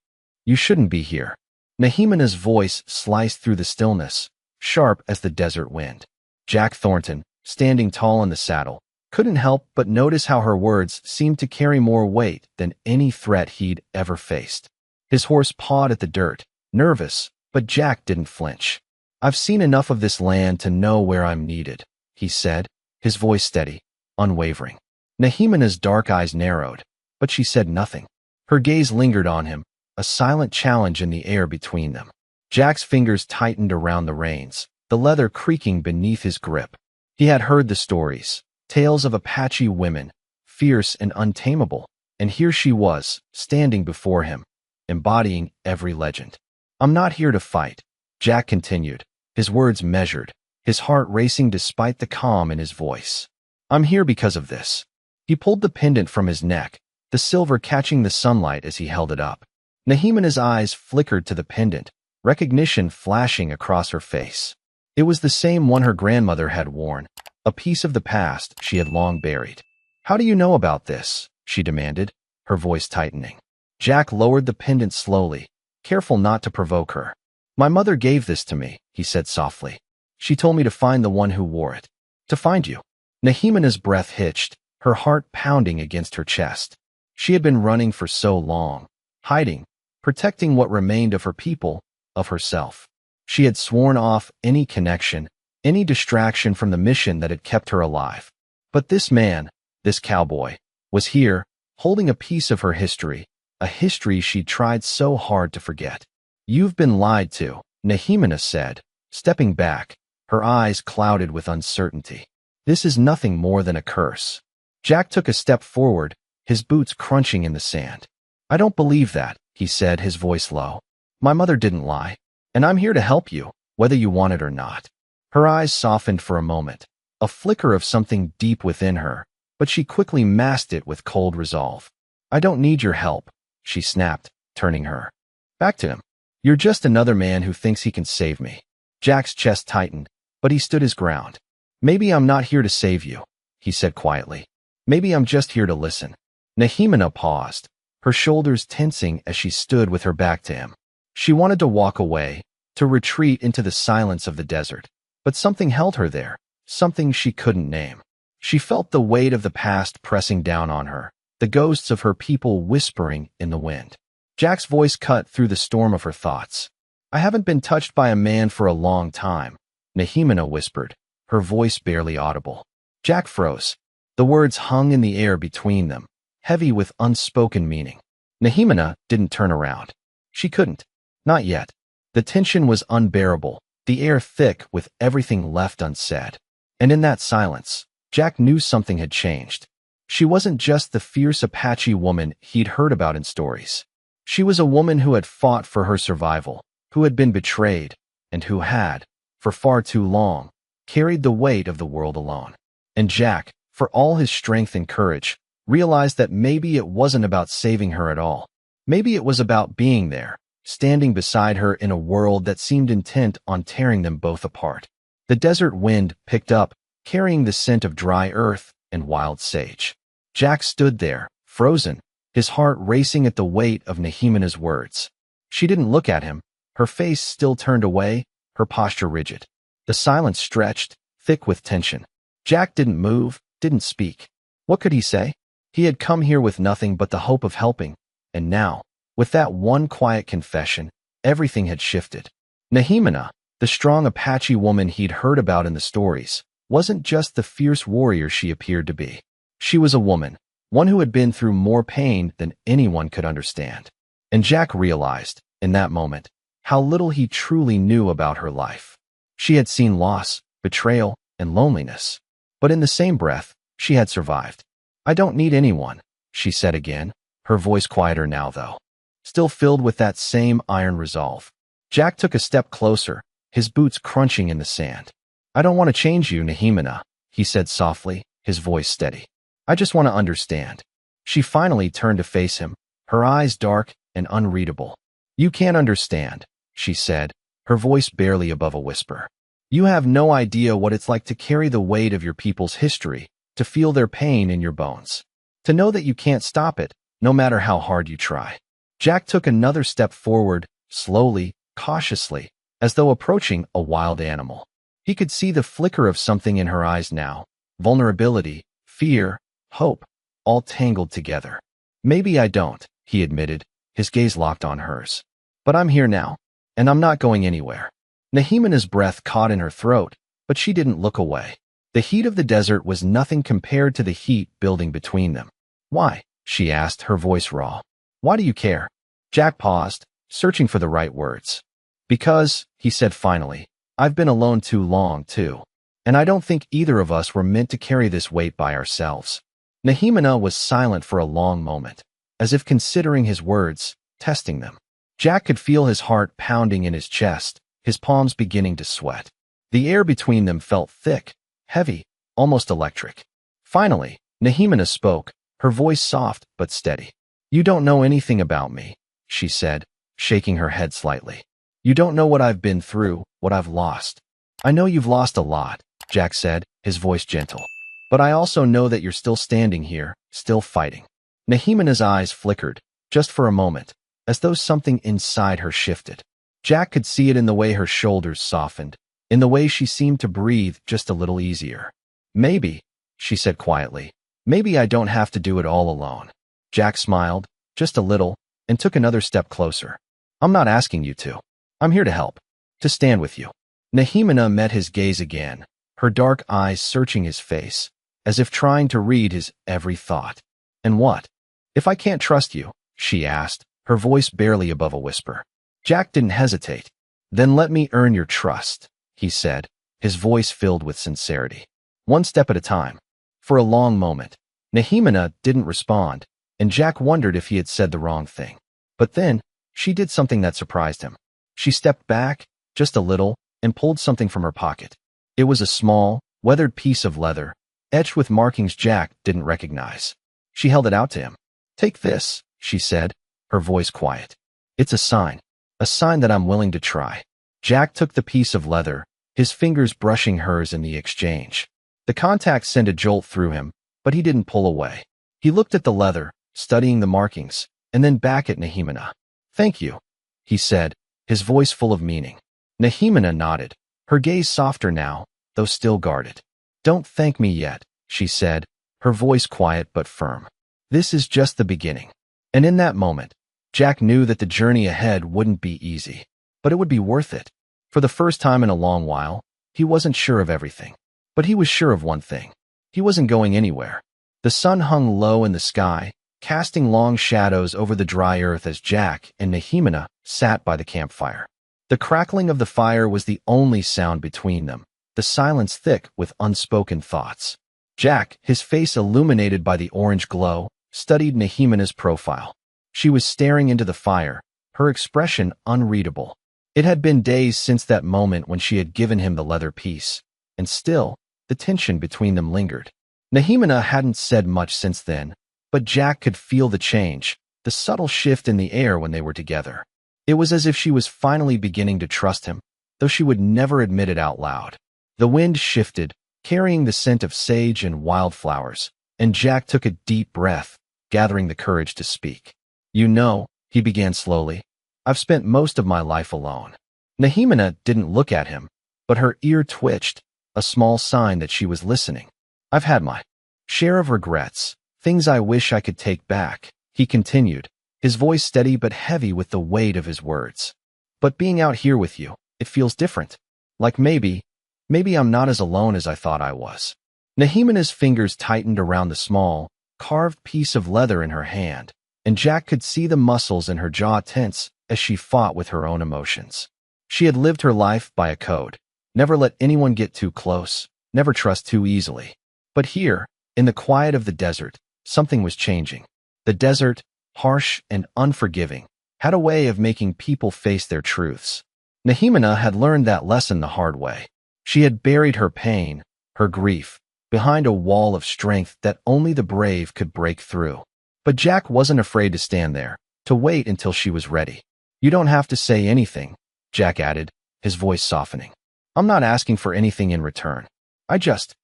"You shouldn't be here." Nahimina's voice sliced through the stillness, sharp as the desert wind. Jack Thornton, standing tall in the saddle, couldn't help but notice how her words seemed to carry more weight than any threat he'd ever faced. His horse pawed at the dirt, nervous, but Jack didn't flinch. "I've seen enough of this land to know where I'm needed," he said, his voice steady, unwavering. Nahimina's dark eyes narrowed, but she said nothing. Her gaze lingered on him, a silent challenge in the air between them. Jack's fingers tightened around the reins, the leather creaking beneath his grip. He had heard the stories, tales of Apache women, fierce and untamable, and here she was, standing before him, embodying every legend. "I'm not here to fight," Jack continued, his words measured, his heart racing despite the calm in his voice. I'm here because of this. He pulled the pendant from his neck, the silver catching the sunlight as he held it up. Nahimina's eyes flickered to the pendant, recognition flashing across her face. It was the same one her grandmother had worn, a piece of the past she had long buried. How do you know about this? She demanded, her voice tightening. Jack lowered the pendant slowly, careful not to provoke her. My mother gave this to me, he said softly. She told me to find the one who wore it. To find you. Nahimina's breath hitched, her heart pounding against her chest. She had been running for so long, hiding, protecting what remained of her people, of herself. She had sworn off any connection, any distraction from the mission that had kept her alive. But this man, this cowboy, was here, holding a piece of her history, a history she'd tried so hard to forget. You've been lied to, Nahimina said, stepping back, her eyes clouded with uncertainty. This is nothing more than a curse. Jack took a step forward, his boots crunching in the sand. I don't believe that, he said, his voice low. My mother didn't lie, and I'm here to help you, whether you want it or not. Her eyes softened for a moment, a flicker of something deep within her, but she quickly masked it with cold resolve. I don't need your help, she snapped, turning her back to him. You're just another man who thinks he can save me. Jack's chest tightened, but he stood his ground. Maybe I'm not here to save you, he said quietly. Maybe I'm just here to listen. Nahimina paused, her shoulders tensing as she stood with her back to him. She wanted to walk away, to retreat into the silence of the desert, but something held her there, something she couldn't name. She felt the weight of the past pressing down on her, the ghosts of her people whispering in the wind. Jack's voice cut through the storm of her thoughts. I haven't been touched by a man for a long time, Nahimina whispered, her voice barely audible. Jack froze. The words hung in the air between them, heavy with unspoken meaning. Nahimina didn't turn around. She couldn't. Not yet. The tension was unbearable, the air thick with everything left unsaid. And in that silence, Jack knew something had changed. She wasn't just the fierce Apache woman he'd heard about in stories. She was a woman who had fought for her survival, who had been betrayed, and who had, for far too long, carried the weight of the world alone. And Jack, for all his strength and courage, realized that maybe it wasn't about saving her at all. Maybe it was about being there, standing beside her in a world that seemed intent on tearing them both apart. The desert wind picked up, carrying the scent of dry earth and wild sage. Jack stood there, frozen, his heart racing at the weight of Nahimina's words. She didn't look at him, her face still turned away, her posture rigid. The silence stretched, thick with tension. Jack didn't move, didn't speak. What could he say? He had come here with nothing but the hope of helping, and now, with that one quiet confession, everything had shifted. Nahimina, the strong Apache woman he'd heard about in the stories, wasn't just the fierce warrior she appeared to be. She was a woman, one who had been through more pain than anyone could understand. And Jack realized, in that moment, how little he truly knew about her life. She had seen loss, betrayal, and loneliness. But in the same breath, she had survived. I don't need anyone, she said again, her voice quieter now though, still filled with that same iron resolve. Jack took a step closer, his boots crunching in the sand. I don't want to change you, Nahimina, he said softly, his voice steady. I just want to understand. She finally turned to face him, her eyes dark and unreadable. You can't understand, she said, her voice barely above a whisper. You have no idea what it's like to carry the weight of your people's history, to feel their pain in your bones, to know that you can't stop it, no matter how hard you try. Jack took another step forward, slowly, cautiously, as though approaching a wild animal. He could see the flicker of something in her eyes now, vulnerability, fear, hope, all tangled together. Maybe I don't, he admitted, his gaze locked on hers. But I'm here now, and I'm not going anywhere. Nahimina's breath caught in her throat, but she didn't look away. The heat of the desert was nothing compared to the heat building between them. Why? She asked, her voice raw. Why do you care? Jack paused, searching for the right words. Because, he said finally, I've been alone too long, too. And I don't think either of us were meant to carry this weight by ourselves. Nahimina was silent for a long moment, as if considering his words, testing them. Jack could feel his heart pounding in his chest, his palms beginning to sweat. The air between them felt thick, heavy, almost electric. Finally, Nehemina spoke, her voice soft but steady. "You don't know anything about me," she said, shaking her head slightly. "You don't know what I've been through, what I've lost." "I know you've lost a lot," Jack said, his voice gentle. "But I also know that you're still standing here, still fighting." Nehemina's eyes flickered, just for a moment, as though something inside her shifted. Jack could see it in the way her shoulders softened, in the way she seemed to breathe just a little easier. "Maybe," she said quietly, "maybe I don't have to do it all alone." Jack smiled, just a little, and took another step closer. "I'm not asking you to. I'm here to help, to stand with you." Nehemina met his gaze again, her dark eyes searching his face, as if trying to read his every thought. "And what? If I can't trust you?" she asked, her voice barely above a whisper. Jack didn't hesitate. "Then let me earn your trust," he said, his voice filled with sincerity. "One step at a time." For a long moment, Nehemina didn't respond, and Jack wondered if he had said the wrong thing. But then, she did something that surprised him. She stepped back, just a little, and pulled something from her pocket. It was a small, weathered piece of leather, etched with markings Jack didn't recognize. She held it out to him. "Take this," she said, her voice quiet. "It's a sign that I'm willing to try." Jack took the piece of leather, his fingers brushing hers in the exchange. The contact sent a jolt through him, but he didn't pull away. He looked at the leather, studying the markings, and then back at Nehemina. "Thank you," he said, his voice full of meaning. Nehemina nodded, her gaze softer now, though still guarded. "Don't thank me yet," she said, her voice quiet but firm. "This is just the beginning." And in that moment, Jack knew that the journey ahead wouldn't be easy, but it would be worth it. For the first time in a long while, he wasn't sure of everything. But he was sure of one thing. He wasn't going anywhere. The sun hung low in the sky, casting long shadows over the dry earth as Jack and Nehemina sat by the campfire. The crackling of the fire was the only sound between them, the silence thick with unspoken thoughts. Jack, his face illuminated by the orange glow, studied Nehemina's profile. She was staring into the fire, her expression unreadable. It had been days since that moment when she had given him the leather piece, and still, the tension between them lingered. Nehemina hadn't said much since then, but Jack could feel the change, the subtle shift in the air when they were together. It was as if she was finally beginning to trust him, though she would never admit it out loud. The wind shifted, carrying the scent of sage and wildflowers, and Jack took a deep breath, gathering the courage to speak. "You know," he began slowly, "I've spent most of my life alone." Nehemina didn't look at him, but her ear twitched, a small sign that she was listening. "I've had my share of regrets, things I wish I could take back," he continued, his voice steady but heavy with the weight of his words. "But being out here with you, it feels different. Like maybe I'm not as alone as I thought I was." Nehemina's fingers tightened around the small, carved piece of leather in her hand, and Jack could see the muscles in her jaw tense as she fought with her own emotions. She had lived her life by a code. Never let anyone get too close, never trust too easily. But here, in the quiet of the desert, something was changing. The desert, harsh and unforgiving, had a way of making people face their truths. Nehemina had learned that lesson the hard way. She had buried her pain, her grief, behind a wall of strength that only the brave could break through. But Jack wasn't afraid to stand there, to wait until she was ready. "You don't have to say anything," Jack added, his voice softening. "I'm not asking for anything in return. I just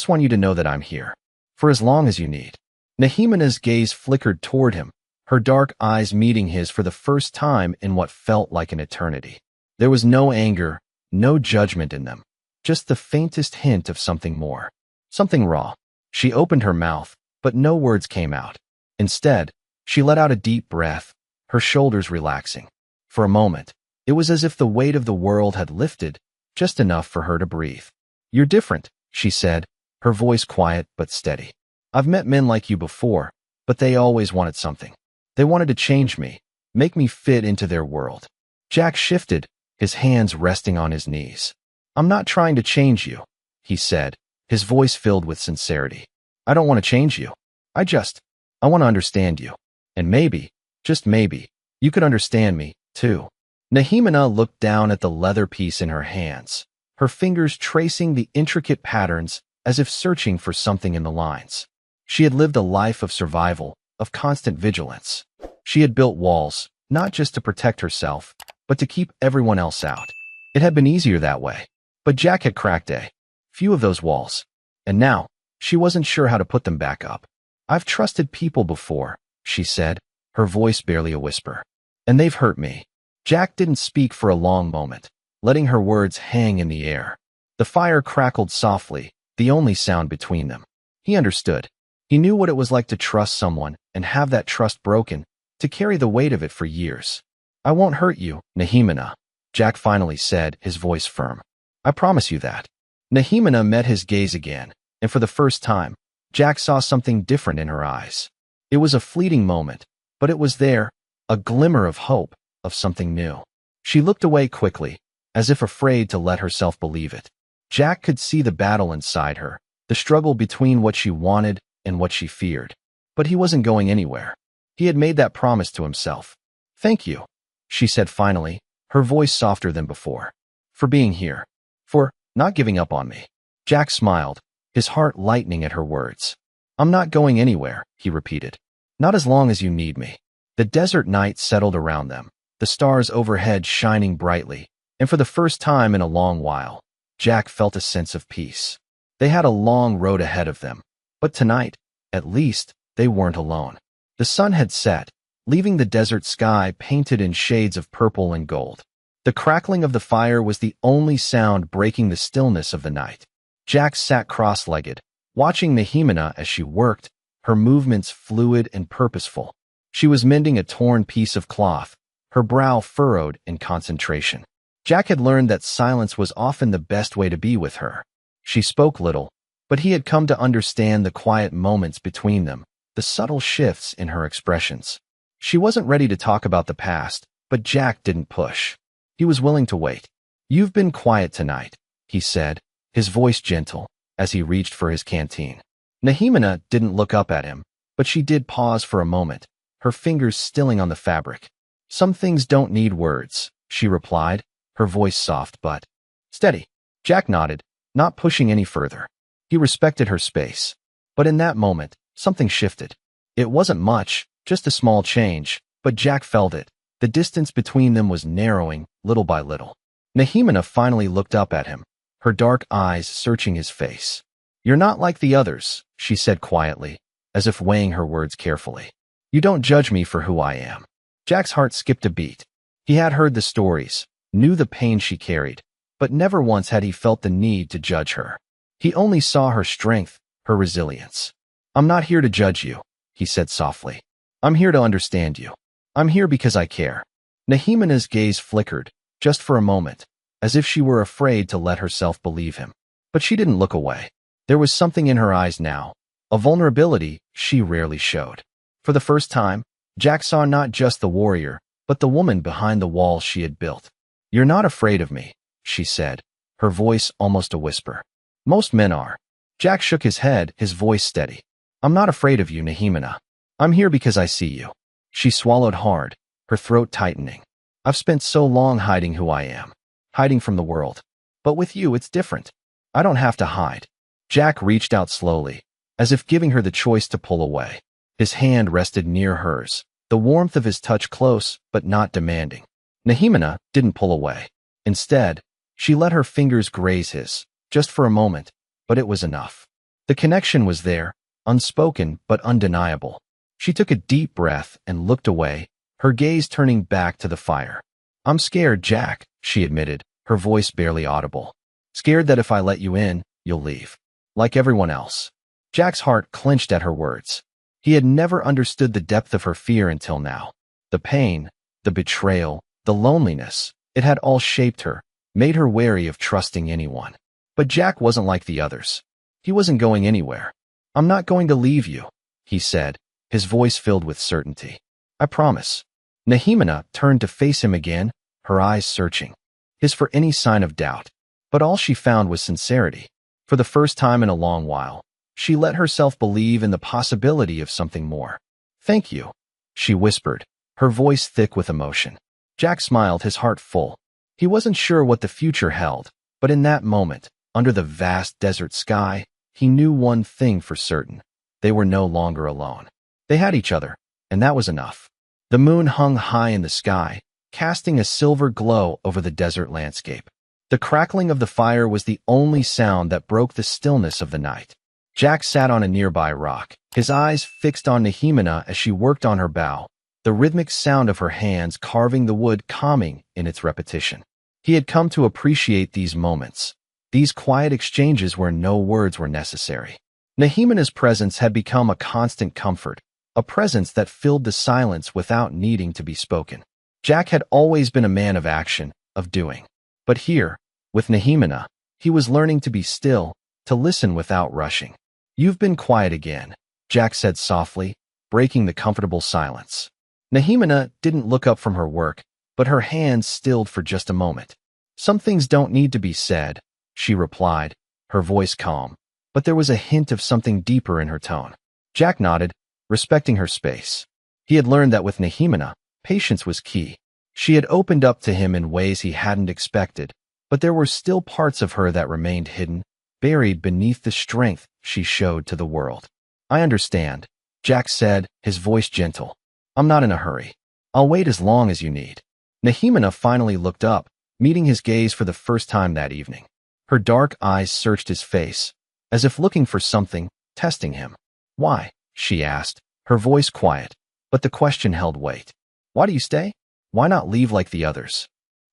want you to know that I'm here. For as long as you need." Nehemina's gaze flickered toward him, her dark eyes meeting his for the first time in what felt like an eternity. There was no anger, no judgment in them, just the faintest hint of something more. Something raw. She opened her mouth, but no words came out. Instead, she let out a deep breath, her shoulders relaxing. For a moment, it was as if the weight of the world had lifted, just enough for her to breathe. "You're different," she said, her voice quiet but steady. "I've met men like you before, but they always wanted something. They wanted to change me, make me fit into their world." Jack shifted, his hands resting on his knees. "I'm not trying to change you," he said, his voice filled with sincerity. "I don't want to change you. I want to understand you. And maybe, just maybe, you could understand me, too." Nehemina looked down at the leather piece in her hands, her fingers tracing the intricate patterns as if searching for something in the lines. She had lived a life of survival, of constant vigilance. She had built walls, not just to protect herself, but to keep everyone else out. It had been easier that way. But Jack had cracked a few of those walls, and now she wasn't sure how to put them back up. "I've trusted people before," she said, her voice barely a whisper. "And they've hurt me." Jack didn't speak for a long moment, letting her words hang in the air. The fire crackled softly, the only sound between them. He understood. He knew what it was like to trust someone and have that trust broken, to carry the weight of it for years. "I won't hurt you, Nehemina," Jack finally said, his voice firm. "I promise you that." Nehemina met his gaze again, and for the first time, Jack saw something different in her eyes. It was a fleeting moment, but it was there, a glimmer of hope, of something new. She looked away quickly, as if afraid to let herself believe it. Jack could see the battle inside her, the struggle between what she wanted and what she feared. But he wasn't going anywhere. He had made that promise to himself. "Thank you," she said finally, her voice softer than before. "For being here. For not giving up on me." Jack smiled, his heart lightening at her words. "I'm not going anywhere," he repeated. "Not as long as you need me." The desert night settled around them, the stars overhead shining brightly, and for the first time in a long while, Jack felt a sense of peace. They had a long road ahead of them, but tonight, at least, they weren't alone. The sun had set, leaving the desert sky painted in shades of purple and gold. The crackling of the fire was the only sound breaking the stillness of the night. Jack sat cross-legged, watching Nehemina as she worked, her movements fluid and purposeful. She was mending a torn piece of cloth, her brow furrowed in concentration. Jack had learned that silence was often the best way to be with her. She spoke little, but he had come to understand the quiet moments between them, the subtle shifts in her expressions. She wasn't ready to talk about the past, but Jack didn't push. He was willing to wait. "You've been quiet tonight," he said, his voice gentle, as he reached for his canteen. Nehemina didn't look up at him, but she did pause for a moment, her fingers stilling on the fabric. "Some things don't need words," she replied, her voice soft but steady. Jack nodded, not pushing any further. He respected her space. But in that moment, something shifted. It wasn't much, just a small change, but Jack felt it. The distance between them was narrowing, little by little. Nehemina finally looked up at him, her dark eyes searching his face. "You're not like the others," she said quietly, as if weighing her words carefully. "You don't judge me for who I am." Jack's heart skipped a beat. He had heard the stories, knew the pain she carried, but never once had he felt the need to judge her. He only saw her strength, her resilience. "I'm not here to judge you," he said softly. "I'm here to understand you. I'm here because I care." Nehemina's gaze flickered, just for a moment, as if she were afraid to let herself believe him. But she didn't look away. There was something in her eyes now, a vulnerability she rarely showed. For the first time, Jack saw not just the warrior, but the woman behind the wall she had built. "You're not afraid of me," she said, her voice almost a whisper. "Most men are." Jack shook his head, his voice steady. "I'm not afraid of you, Nehemina. I'm here because I see you." She swallowed hard, her throat tightening. "I've spent so long hiding who I am, hiding from the world. But with you, it's different. I don't have to hide." Jack reached out slowly, as if giving her the choice to pull away. His hand rested near hers, the warmth of his touch close, but not demanding. Nehemina didn't pull away. Instead, she let her fingers graze his, just for a moment, but it was enough. The connection was there, unspoken but undeniable. She took a deep breath and looked away, her gaze turning back to the fire. "I'm scared, Jack," she admitted, her voice barely audible. "Scared that if I let you in, you'll leave. Like everyone else." Jack's heart clenched at her words. He had never understood the depth of her fear until now. The pain, the betrayal, the loneliness, it had all shaped her, made her wary of trusting anyone. But Jack wasn't like the others. He wasn't going anywhere. "I'm not going to leave you," he said, his voice filled with certainty. "I promise." Nehemina turned to face him again, her eyes searching, his for any sign of doubt. But all she found was sincerity. For the first time in a long while, she let herself believe in the possibility of something more. "Thank you," she whispered, her voice thick with emotion. Jack smiled, his heart full. He wasn't sure what the future held, but in that moment, under the vast desert sky, he knew one thing for certain. They were no longer alone. They had each other, and that was enough. The moon hung high in the sky, casting a silver glow over the desert landscape. The crackling of the fire was the only sound that broke the stillness of the night. Jack sat on a nearby rock, his eyes fixed on Nehemina as she worked on her bow, the rhythmic sound of her hands carving the wood calming in its repetition. He had come to appreciate these moments, these quiet exchanges where no words were necessary. Nehemina's presence had become a constant comfort, a presence that filled the silence without needing to be spoken. Jack had always been a man of action, of doing. But here, with Nehemina, he was learning to be still, to listen without rushing. "You've been quiet again," Jack said softly, breaking the comfortable silence. Nehemina didn't look up from her work, but her hands stilled for just a moment. "Some things don't need to be said," she replied, her voice calm, but there was a hint of something deeper in her tone. Jack nodded, respecting her space. He had learned that with Nehemina, patience was key. She had opened up to him in ways he hadn't expected, but there were still parts of her that remained hidden, buried beneath the strength she showed to the world. "I understand," Jack said, his voice gentle. "I'm not in a hurry. I'll wait as long as you need." Nehemina finally looked up, meeting his gaze for the first time that evening. Her dark eyes searched his face, as if looking for something, testing him. "Why?" she asked, her voice quiet, but the question held weight. "Why do you stay? Why not leave like the others?"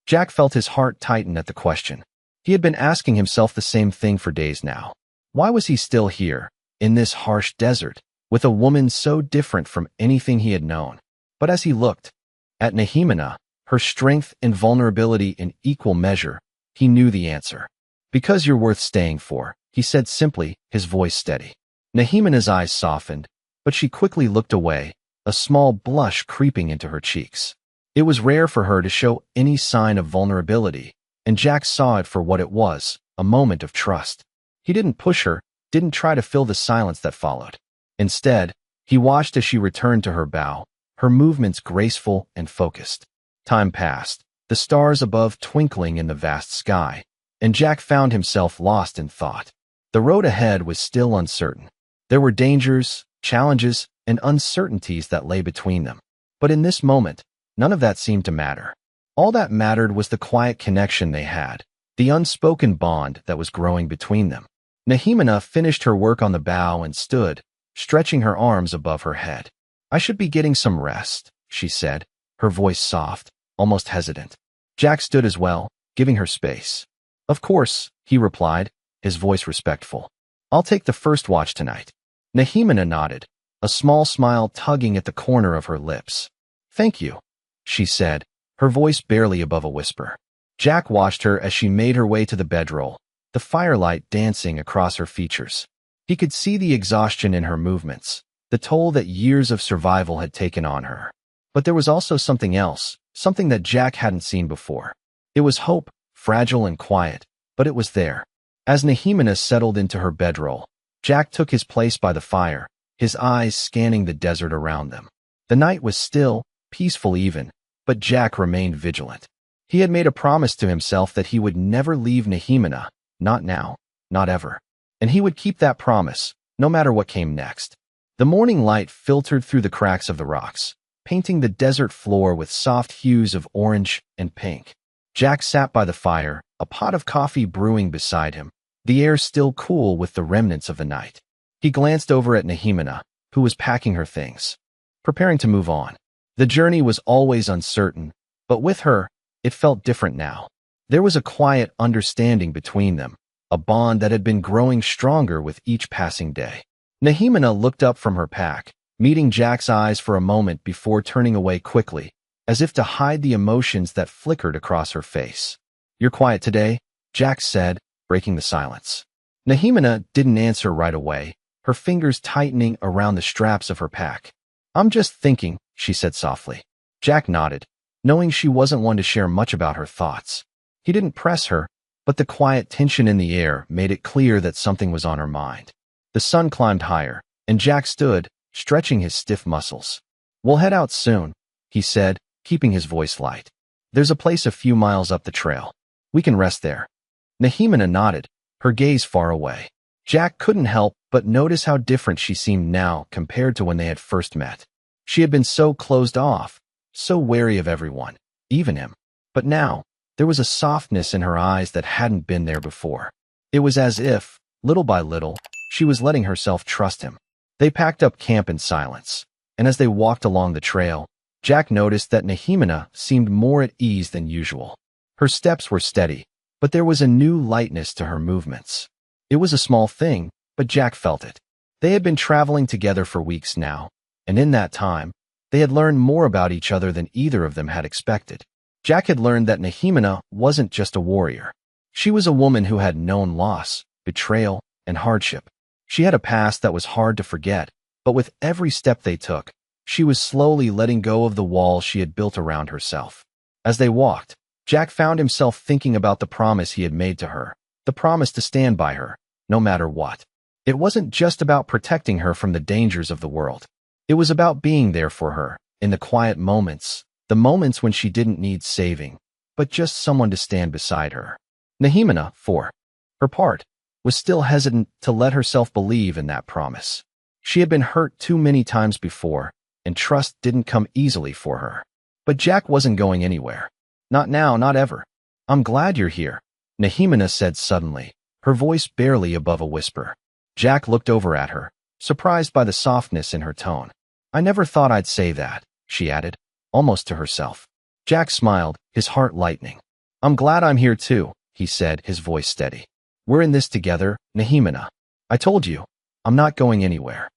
Jack felt his heart tighten at the question. He had been asking himself the same thing for days now. Why was he still here, in this harsh desert, with a woman so different from anything he had known? But as he looked at Nehemina, her strength and vulnerability in equal measure, he knew the answer. "Because you're worth staying for," he said simply, his voice steady. Nehemina's eyes softened, but she quickly looked away, a small blush creeping into her cheeks. It was rare for her to show any sign of vulnerability, and Jack saw it for what it was, a moment of trust. He didn't push her, didn't try to fill the silence that followed. Instead, he watched as she returned to her bow, her movements graceful and focused. Time passed, the stars above twinkling in the vast sky, and Jack found himself lost in thought. The road ahead was still uncertain. There were dangers, challenges, and uncertainties that lay between them. But in this moment, none of that seemed to matter. All that mattered was the quiet connection they had, the unspoken bond that was growing between them. Nehemina finished her work on the bow and stood, stretching her arms above her head. "I should be getting some rest," she said, her voice soft, almost hesitant. Jack stood as well, giving her space. "Of course," he replied, his voice respectful. "I'll take the first watch tonight." Nehemina nodded, a small smile tugging at the corner of her lips. "Thank you," she said, her voice barely above a whisper. Jack watched her as she made her way to the bedroll, the firelight dancing across her features. He could see the exhaustion in her movements, the toll that years of survival had taken on her. But there was also something else, something that Jack hadn't seen before. It was hope, fragile and quiet, but it was there. As Nehemina settled into her bedroll, Jack took his place by the fire, his eyes scanning the desert around them. The night was still, peaceful even, but Jack remained vigilant. He had made a promise to himself that he would never leave Nehemina, not now, not ever. And he would keep that promise, no matter what came next. The morning light filtered through the cracks of the rocks, painting the desert floor with soft hues of orange and pink. Jack sat by the fire, a pot of coffee brewing beside him, the air still cool with the remnants of the night. He glanced over at Nehemina, who was packing her things, preparing to move on. The journey was always uncertain, but with her, it felt different now. There was a quiet understanding between them, a bond that had been growing stronger with each passing day. Nehemina looked up from her pack, meeting Jack's eyes for a moment before turning away quickly, as if to hide the emotions that flickered across her face. "You're quiet today," Jack said, breaking the silence. Nehemina didn't answer right away, her fingers tightening around the straps of her pack. "I'm just thinking," she said softly. Jack nodded, knowing she wasn't one to share much about her thoughts. He didn't press her, but the quiet tension in the air made it clear that something was on her mind. The sun climbed higher, and Jack stood, stretching his stiff muscles. "We'll head out soon," he said, keeping his voice light. There's a place a few miles up the trail. We can rest there. Nehemina nodded, her gaze far away. Jack couldn't help but notice how different she seemed now compared to when they had first met. She had been so closed off, so wary of everyone, even him. But now, there was a softness in her eyes that hadn't been there before. It was as if, little by little, she was letting herself trust him. They packed up camp in silence, and as they walked along the trail, Jack noticed that Nehemina seemed more at ease than usual. Her steps were steady, but there was a new lightness to her movements. It was a small thing, but Jack felt it. They had been traveling together for weeks now, and in that time, they had learned more about each other than either of them had expected. Jack had learned that Nehemina wasn't just a warrior. She was a woman who had known loss, betrayal, and hardship. She had a past that was hard to forget, but with every step they took, she was slowly letting go of the wall she had built around herself. As they walked, Jack found himself thinking about the promise he had made to her, the promise to stand by her, no matter what. It wasn't just about protecting her from the dangers of the world. It was about being there for her, in the quiet moments, the moments when she didn't need saving, but just someone to stand beside her. Nehemina, for her part, was still hesitant to let herself believe in that promise. She had been hurt too many times before, and trust didn't come easily for her. But Jack wasn't going anywhere. Not now, not ever. I'm glad you're here, Nehemina said suddenly, her voice barely above a whisper. Jack looked over at her, surprised by the softness in her tone. I never thought I'd say that, she added, almost to herself. Jack smiled, his heart lightening. I'm glad I'm here too, he said, his voice steady. We're in this together, Nehemina. I told you, I'm not going anywhere.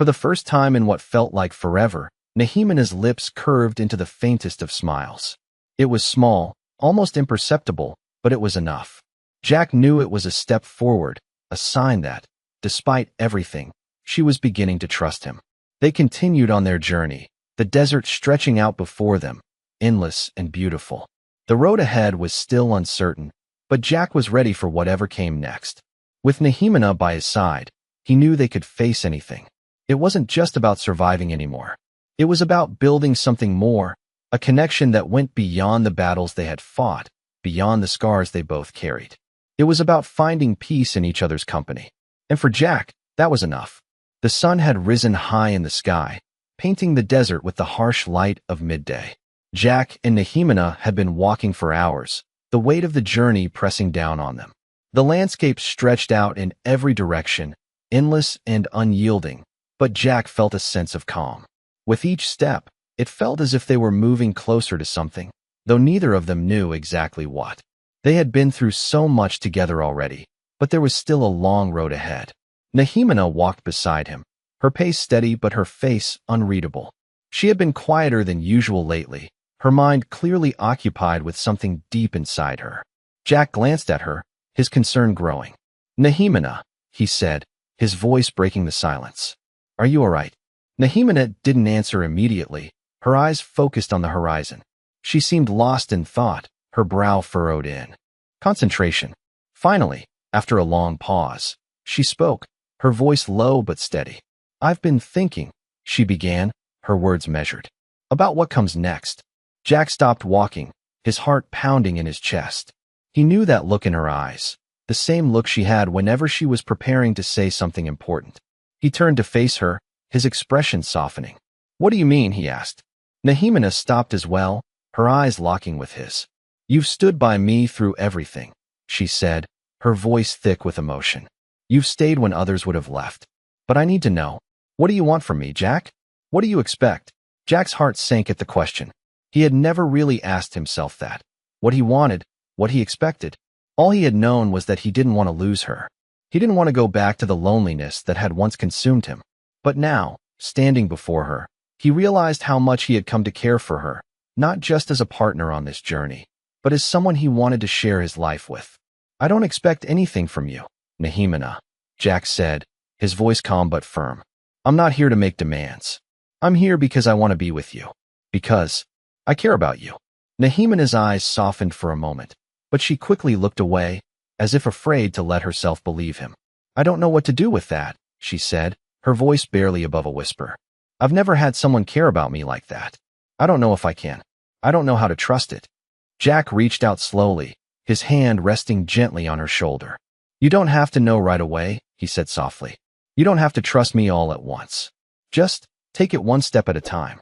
For the first time in what felt like forever, Nehemina's lips curved into the faintest of smiles. It was small, almost imperceptible, but it was enough. Jack knew it was a step forward, a sign that, despite everything, she was beginning to trust him. They continued on their journey, the desert stretching out before them, endless and beautiful. The road ahead was still uncertain, but Jack was ready for whatever came next. With Nehemina by his side, he knew they could face anything. It wasn't just about surviving anymore. It was about building something more, a connection that went beyond the battles they had fought, beyond the scars they both carried. It was about finding peace in each other's company. And for Jack, that was enough. The sun had risen high in the sky, painting the desert with the harsh light of midday. Jack and Nehemina had been walking for hours, the weight of the journey pressing down on them. The landscape stretched out in every direction, endless and unyielding, but Jack felt a sense of calm. With each step, it felt as if they were moving closer to something, though neither of them knew exactly what. They had been through so much together already, but there was still a long road ahead. Nehemina walked beside him, her pace steady but her face unreadable. She had been quieter than usual lately, her mind clearly occupied with something deep inside her. Jack glanced at her, his concern growing. Nehemina, he said, his voice breaking the silence. Are you all right? Nehemina didn't answer immediately, her eyes focused on the horizon. She seemed lost in thought, her brow furrowed in concentration. Finally, after a long pause, she spoke, her voice low but steady. I've been thinking, she began, her words measured, about what comes next. Jack stopped walking, his heart pounding in his chest. He knew that look in her eyes, the same look she had whenever she was preparing to say something important. He turned to face her, his expression softening. What do you mean? He asked. Nehemina stopped as well, her eyes locking with his. You've stood by me through everything, she said, her voice thick with emotion. You've stayed when others would have left. But I need to know, what do you want from me, Jack? What do you expect? Jack's heart sank at the question. He had never really asked himself that. What he wanted, what he expected. All he had known was that he didn't want to lose her. He didn't want to go back to the loneliness that had once consumed him. But now, standing before her, he realized how much he had come to care for her, not just as a partner on this journey, but as someone he wanted to share his life with. I don't expect anything from you, Nehemina, Jack said, his voice calm but firm. I'm not here to make demands. I'm here because I want to be with you. Because I care about you. Nehemina's eyes softened for a moment, but she quickly looked away, as if afraid to let herself believe him. I don't know what to do with that, she said, her voice barely above a whisper. I've never had someone care about me like that. I don't know if I can. I don't know how to trust it. Jack reached out slowly, his hand resting gently on her shoulder. You don't have to know right away, he said softly. You don't have to trust me all at once. Just take it one step at a time.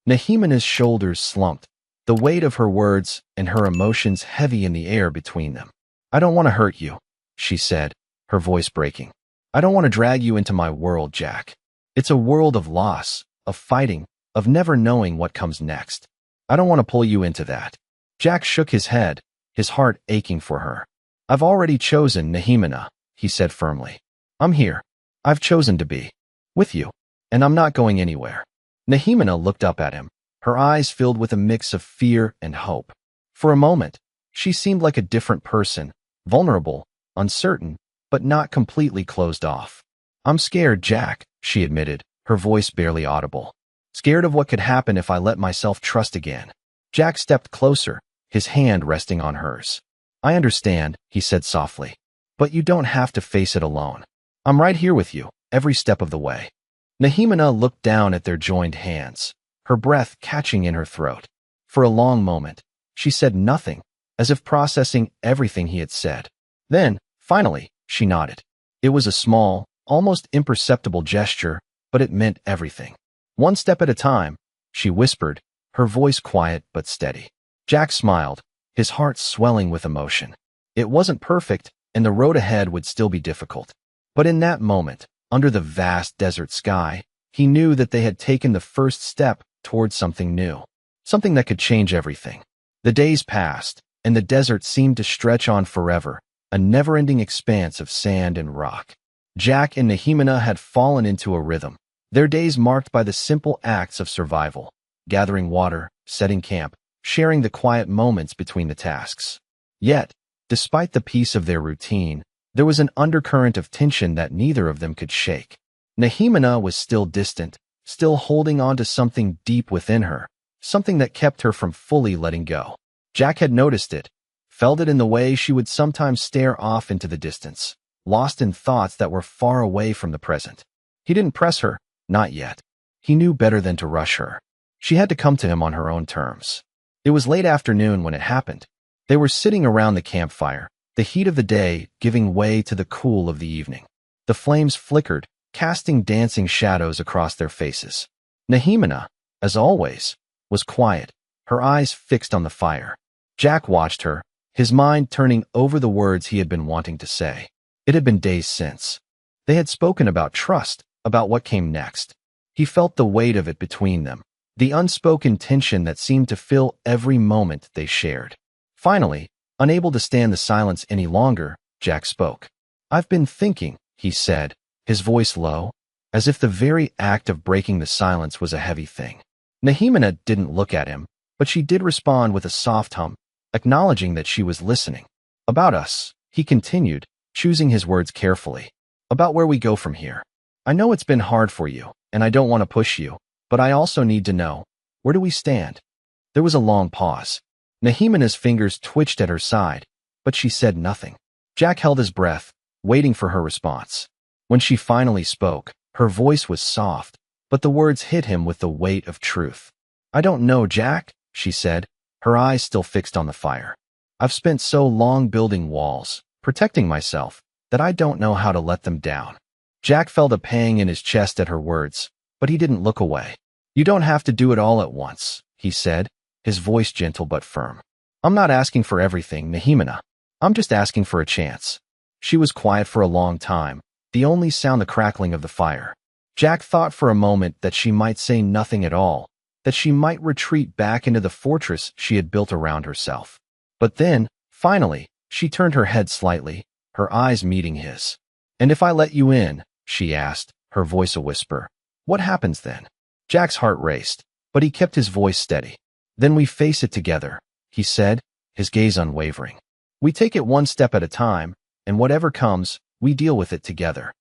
Nehimena's shoulders slumped, the weight of her words and her emotions heavy in the air between them. I don't want to hurt you, she said, her voice breaking. I don't want to drag you into my world, Jack. It's a world of loss, of fighting, of never knowing what comes next. I don't want to pull you into that. Jack shook his head, his heart aching for her. I've already chosen Nehemena, he said firmly. I'm here. I've chosen to be with you, and I'm not going anywhere. Nehemena looked up at him, her eyes filled with a mix of fear and hope. For a moment, she seemed like a different person, vulnerable, uncertain, but not completely closed off. I'm scared, Jack, she admitted, her voice barely audible. Scared of what could happen if I let myself trust again. Jack stepped closer, his hand resting on hers. I understand, he said softly, but you don't have to face it alone. I'm right here with you, every step of the way. Nehemena looked down at their joined hands, her breath catching in her throat. For a long moment, she said nothing, as if processing everything he had said. Then, finally, she nodded. It was a small, almost imperceptible gesture, but it meant everything. One step at a time, she whispered, her voice quiet but steady. Jack smiled, his heart swelling with emotion. It wasn't perfect, and the road ahead would still be difficult. But in that moment, under the vast desert sky, he knew that they had taken the first step towards something new, something that could change everything. The days passed, and the desert seemed to stretch on forever, a never-ending expanse of sand and rock. Jack and Nehemena had fallen into a rhythm, their days marked by the simple acts of survival, gathering water, setting camp, sharing the quiet moments between the tasks. Yet, despite the peace of their routine, there was an undercurrent of tension that neither of them could shake. Nehemena was still distant, still holding on to something deep within her, something that kept her from fully letting go. Jack had noticed it, felt it in the way she would sometimes stare off into the distance, lost in thoughts that were far away from the present. He didn't press her, not yet. He knew better than to rush her. She had to come to him on her own terms. It was late afternoon when it happened. They were sitting around the campfire, the heat of the day giving way to the cool of the evening. The flames flickered, casting dancing shadows across their faces. Nehemena, as always, was quiet, her eyes fixed on the fire. Jack watched her, his mind turning over the words he had been wanting to say. It had been days since. They had spoken about trust, about what came next. He felt the weight of it between them, the unspoken tension that seemed to fill every moment they shared. Finally, unable to stand the silence any longer, Jack spoke. I've been thinking, he said, his voice low, as if the very act of breaking the silence was a heavy thing. Nehemena didn't look at him, but she did respond with a soft hum, acknowledging that she was listening. About us, he continued, choosing his words carefully. About where we go from here. I know it's been hard for you, and I don't want to push you, but I also need to know, where do we stand? There was a long pause. Nehemena's fingers twitched at her side, but she said nothing. Jack held his breath, waiting for her response. When she finally spoke, her voice was soft, but the words hit him with the weight of truth. I don't know, Jack, she said, her eyes still fixed on the fire. I've spent so long building walls, protecting myself, that I don't know how to let them down. Jack felt a pang in his chest at her words, but he didn't look away. You don't have to do it all at once, he said, his voice gentle but firm. I'm not asking for everything, Nehemena. I'm just asking for a chance. She was quiet for a long time, the only sound the crackling of the fire. Jack thought for a moment that she might say nothing at all, that she might retreat back into the fortress she had built around herself. But then, finally, she turned her head slightly, her eyes meeting his. And if I let you in, she asked, her voice a whisper, what happens then? Jack's heart raced, but he kept his voice steady. Then we face it together, he said, his gaze unwavering. We take it one step at a time, and whatever comes, we deal with it together.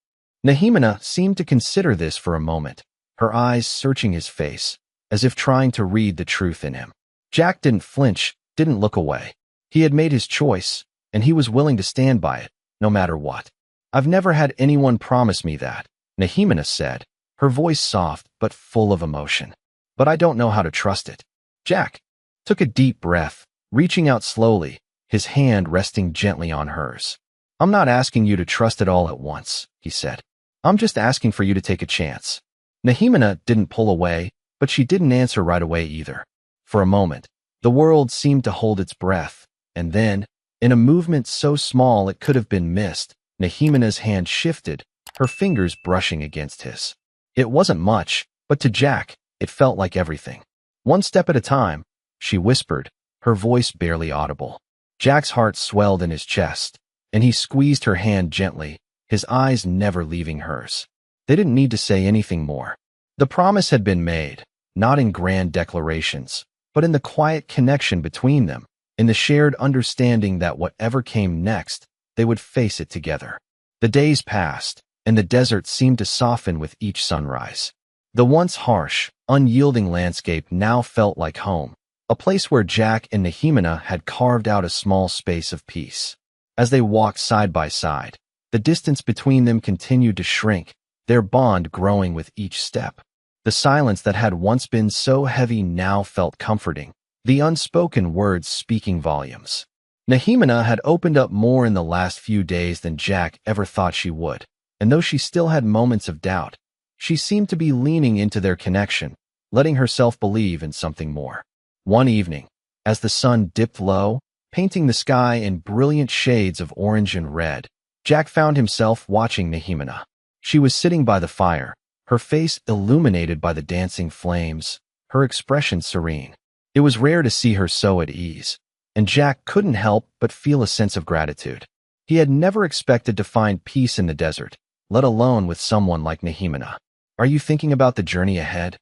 Nehemena seemed to consider this for a moment, her eyes searching his face, as if trying to read the truth in him. Jack didn't flinch, didn't look away. He had made his choice, and he was willing to stand by it, no matter what. I've never had anyone promise me that, Nehemena said, her voice soft but full of emotion. But I don't know how to trust it. Jack took a deep breath, reaching out slowly, his hand resting gently on hers. "I'm not asking you to trust it all at once," he said. "I'm just asking for you to take a chance." Nehemina didn't pull away, but she didn't answer right away either. For a moment, the world seemed to hold its breath, and then, in a movement so small it could have been missed, Nehemina's hand shifted, her fingers brushing against his. It wasn't much, but to Jack, it felt like everything. "One step at a time," she whispered, her voice barely audible. Jack's heart swelled in his chest, and he squeezed her hand gently, his eyes never leaving hers. They didn't need to say anything more. The promise had been made, not in grand declarations, but in the quiet connection between them, in the shared understanding that whatever came next, they would face it together. The days passed, and the desert seemed to soften with each sunrise. The once harsh, unyielding landscape now felt like home, a place where Jack and Nehemina had carved out a small space of peace. As they walked side by side, the distance between them continued to shrink, their bond growing with each step. The silence that had once been so heavy now felt comforting, the unspoken words speaking volumes. Nehemina had opened up more in the last few days than Jack ever thought she would, and though she still had moments of doubt, she seemed to be leaning into their connection, letting herself believe in something more. One evening, as the sun dipped low, painting the sky in brilliant shades of orange and red, Jack found himself watching Nehemina. She was sitting by the fire, her face illuminated by the dancing flames, her expression serene. It was rare to see her so at ease, and Jack couldn't help but feel a sense of gratitude. He had never expected to find peace in the desert, let alone with someone like Nehemina. "Are you thinking about the journey ahead?"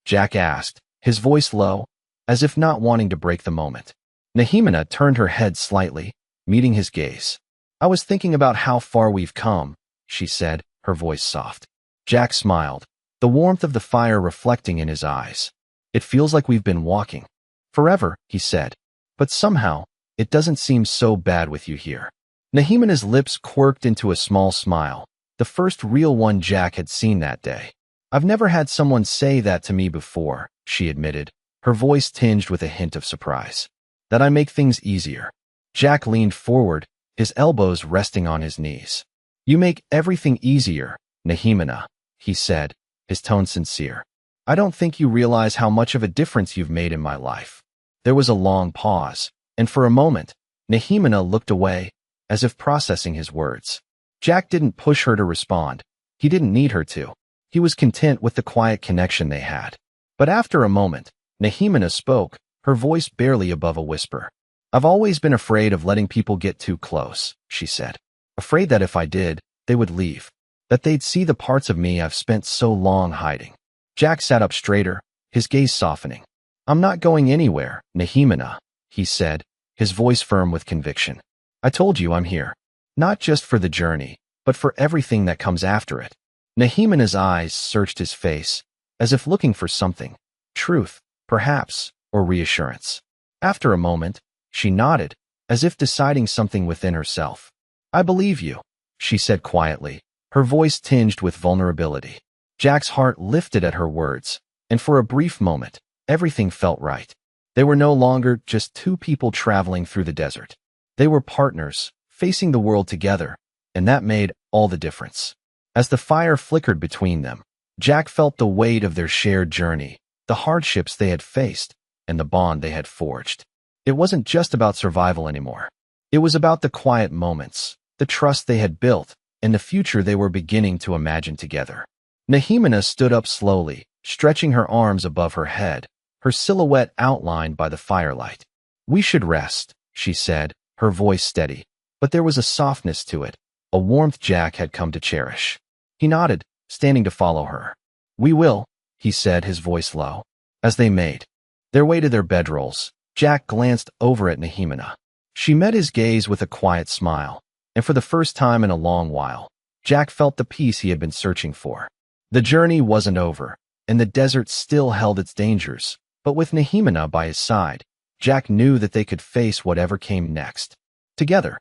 Jack asked, his voice low, as if not wanting to break the moment. Nehemina turned her head slightly, meeting his gaze. "I was thinking about how far we've come," she said, her voice soft. Jack smiled, the warmth of the fire reflecting in his eyes. "It feels like we've been walking forever," he said, "but somehow, it doesn't seem so bad with you here." Nehemina's lips quirked into a small smile, the first real one Jack had seen that day. "I've never had someone say that to me before," she admitted, her voice tinged with a hint of surprise. "That I make things easier." Jack leaned forward, his elbows resting on his knees. "You make everything easier, Nehemina," he said, his tone sincere. "I don't think you realize how much of a difference you've made in my life." There was a long pause, and for a moment, Nehemina looked away, as if processing his words. Jack didn't push her to respond. He didn't need her to. He was content with the quiet connection they had. But after a moment, Nehemina spoke, her voice barely above a whisper. "I've always been afraid of letting people get too close," she said. "Afraid that if I did, they would leave. That they'd see the parts of me I've spent so long hiding." Jack sat up straighter, his gaze softening. "I'm not going anywhere, Nehemina," he said, his voice firm with conviction. "I told you I'm here. Not just for the journey, but for everything that comes after it." Nehemina's eyes searched his face, as if looking for something. Truth, perhaps, or reassurance. After a moment, she nodded, as if deciding something within herself. "I believe you," she said quietly, her voice tinged with vulnerability. Jack's heart lifted at her words, and for a brief moment, everything felt right. They were no longer just two people traveling through the desert. They were partners, facing the world together, and that made all the difference. As the fire flickered between them, Jack felt the weight of their shared journey, the hardships they had faced, and the bond they had forged. It wasn't just about survival anymore. It was about the quiet moments, the trust they had built, and the future they were beginning to imagine together. Nehemina stood up slowly, stretching her arms above her head, her silhouette outlined by the firelight. "We should rest," she said, her voice steady, but there was a softness to it, a warmth Jack had come to cherish. He nodded, standing to follow her. "We will," he said, his voice low. As they made their way to their bedrolls, Jack glanced over at Nehemina. She met his gaze with a quiet smile, and for the first time in a long while, Jack felt the peace he had been searching for. The journey wasn't over, and the desert still held its dangers, but with Nehemina by his side, Jack knew that they could face whatever came next. Together.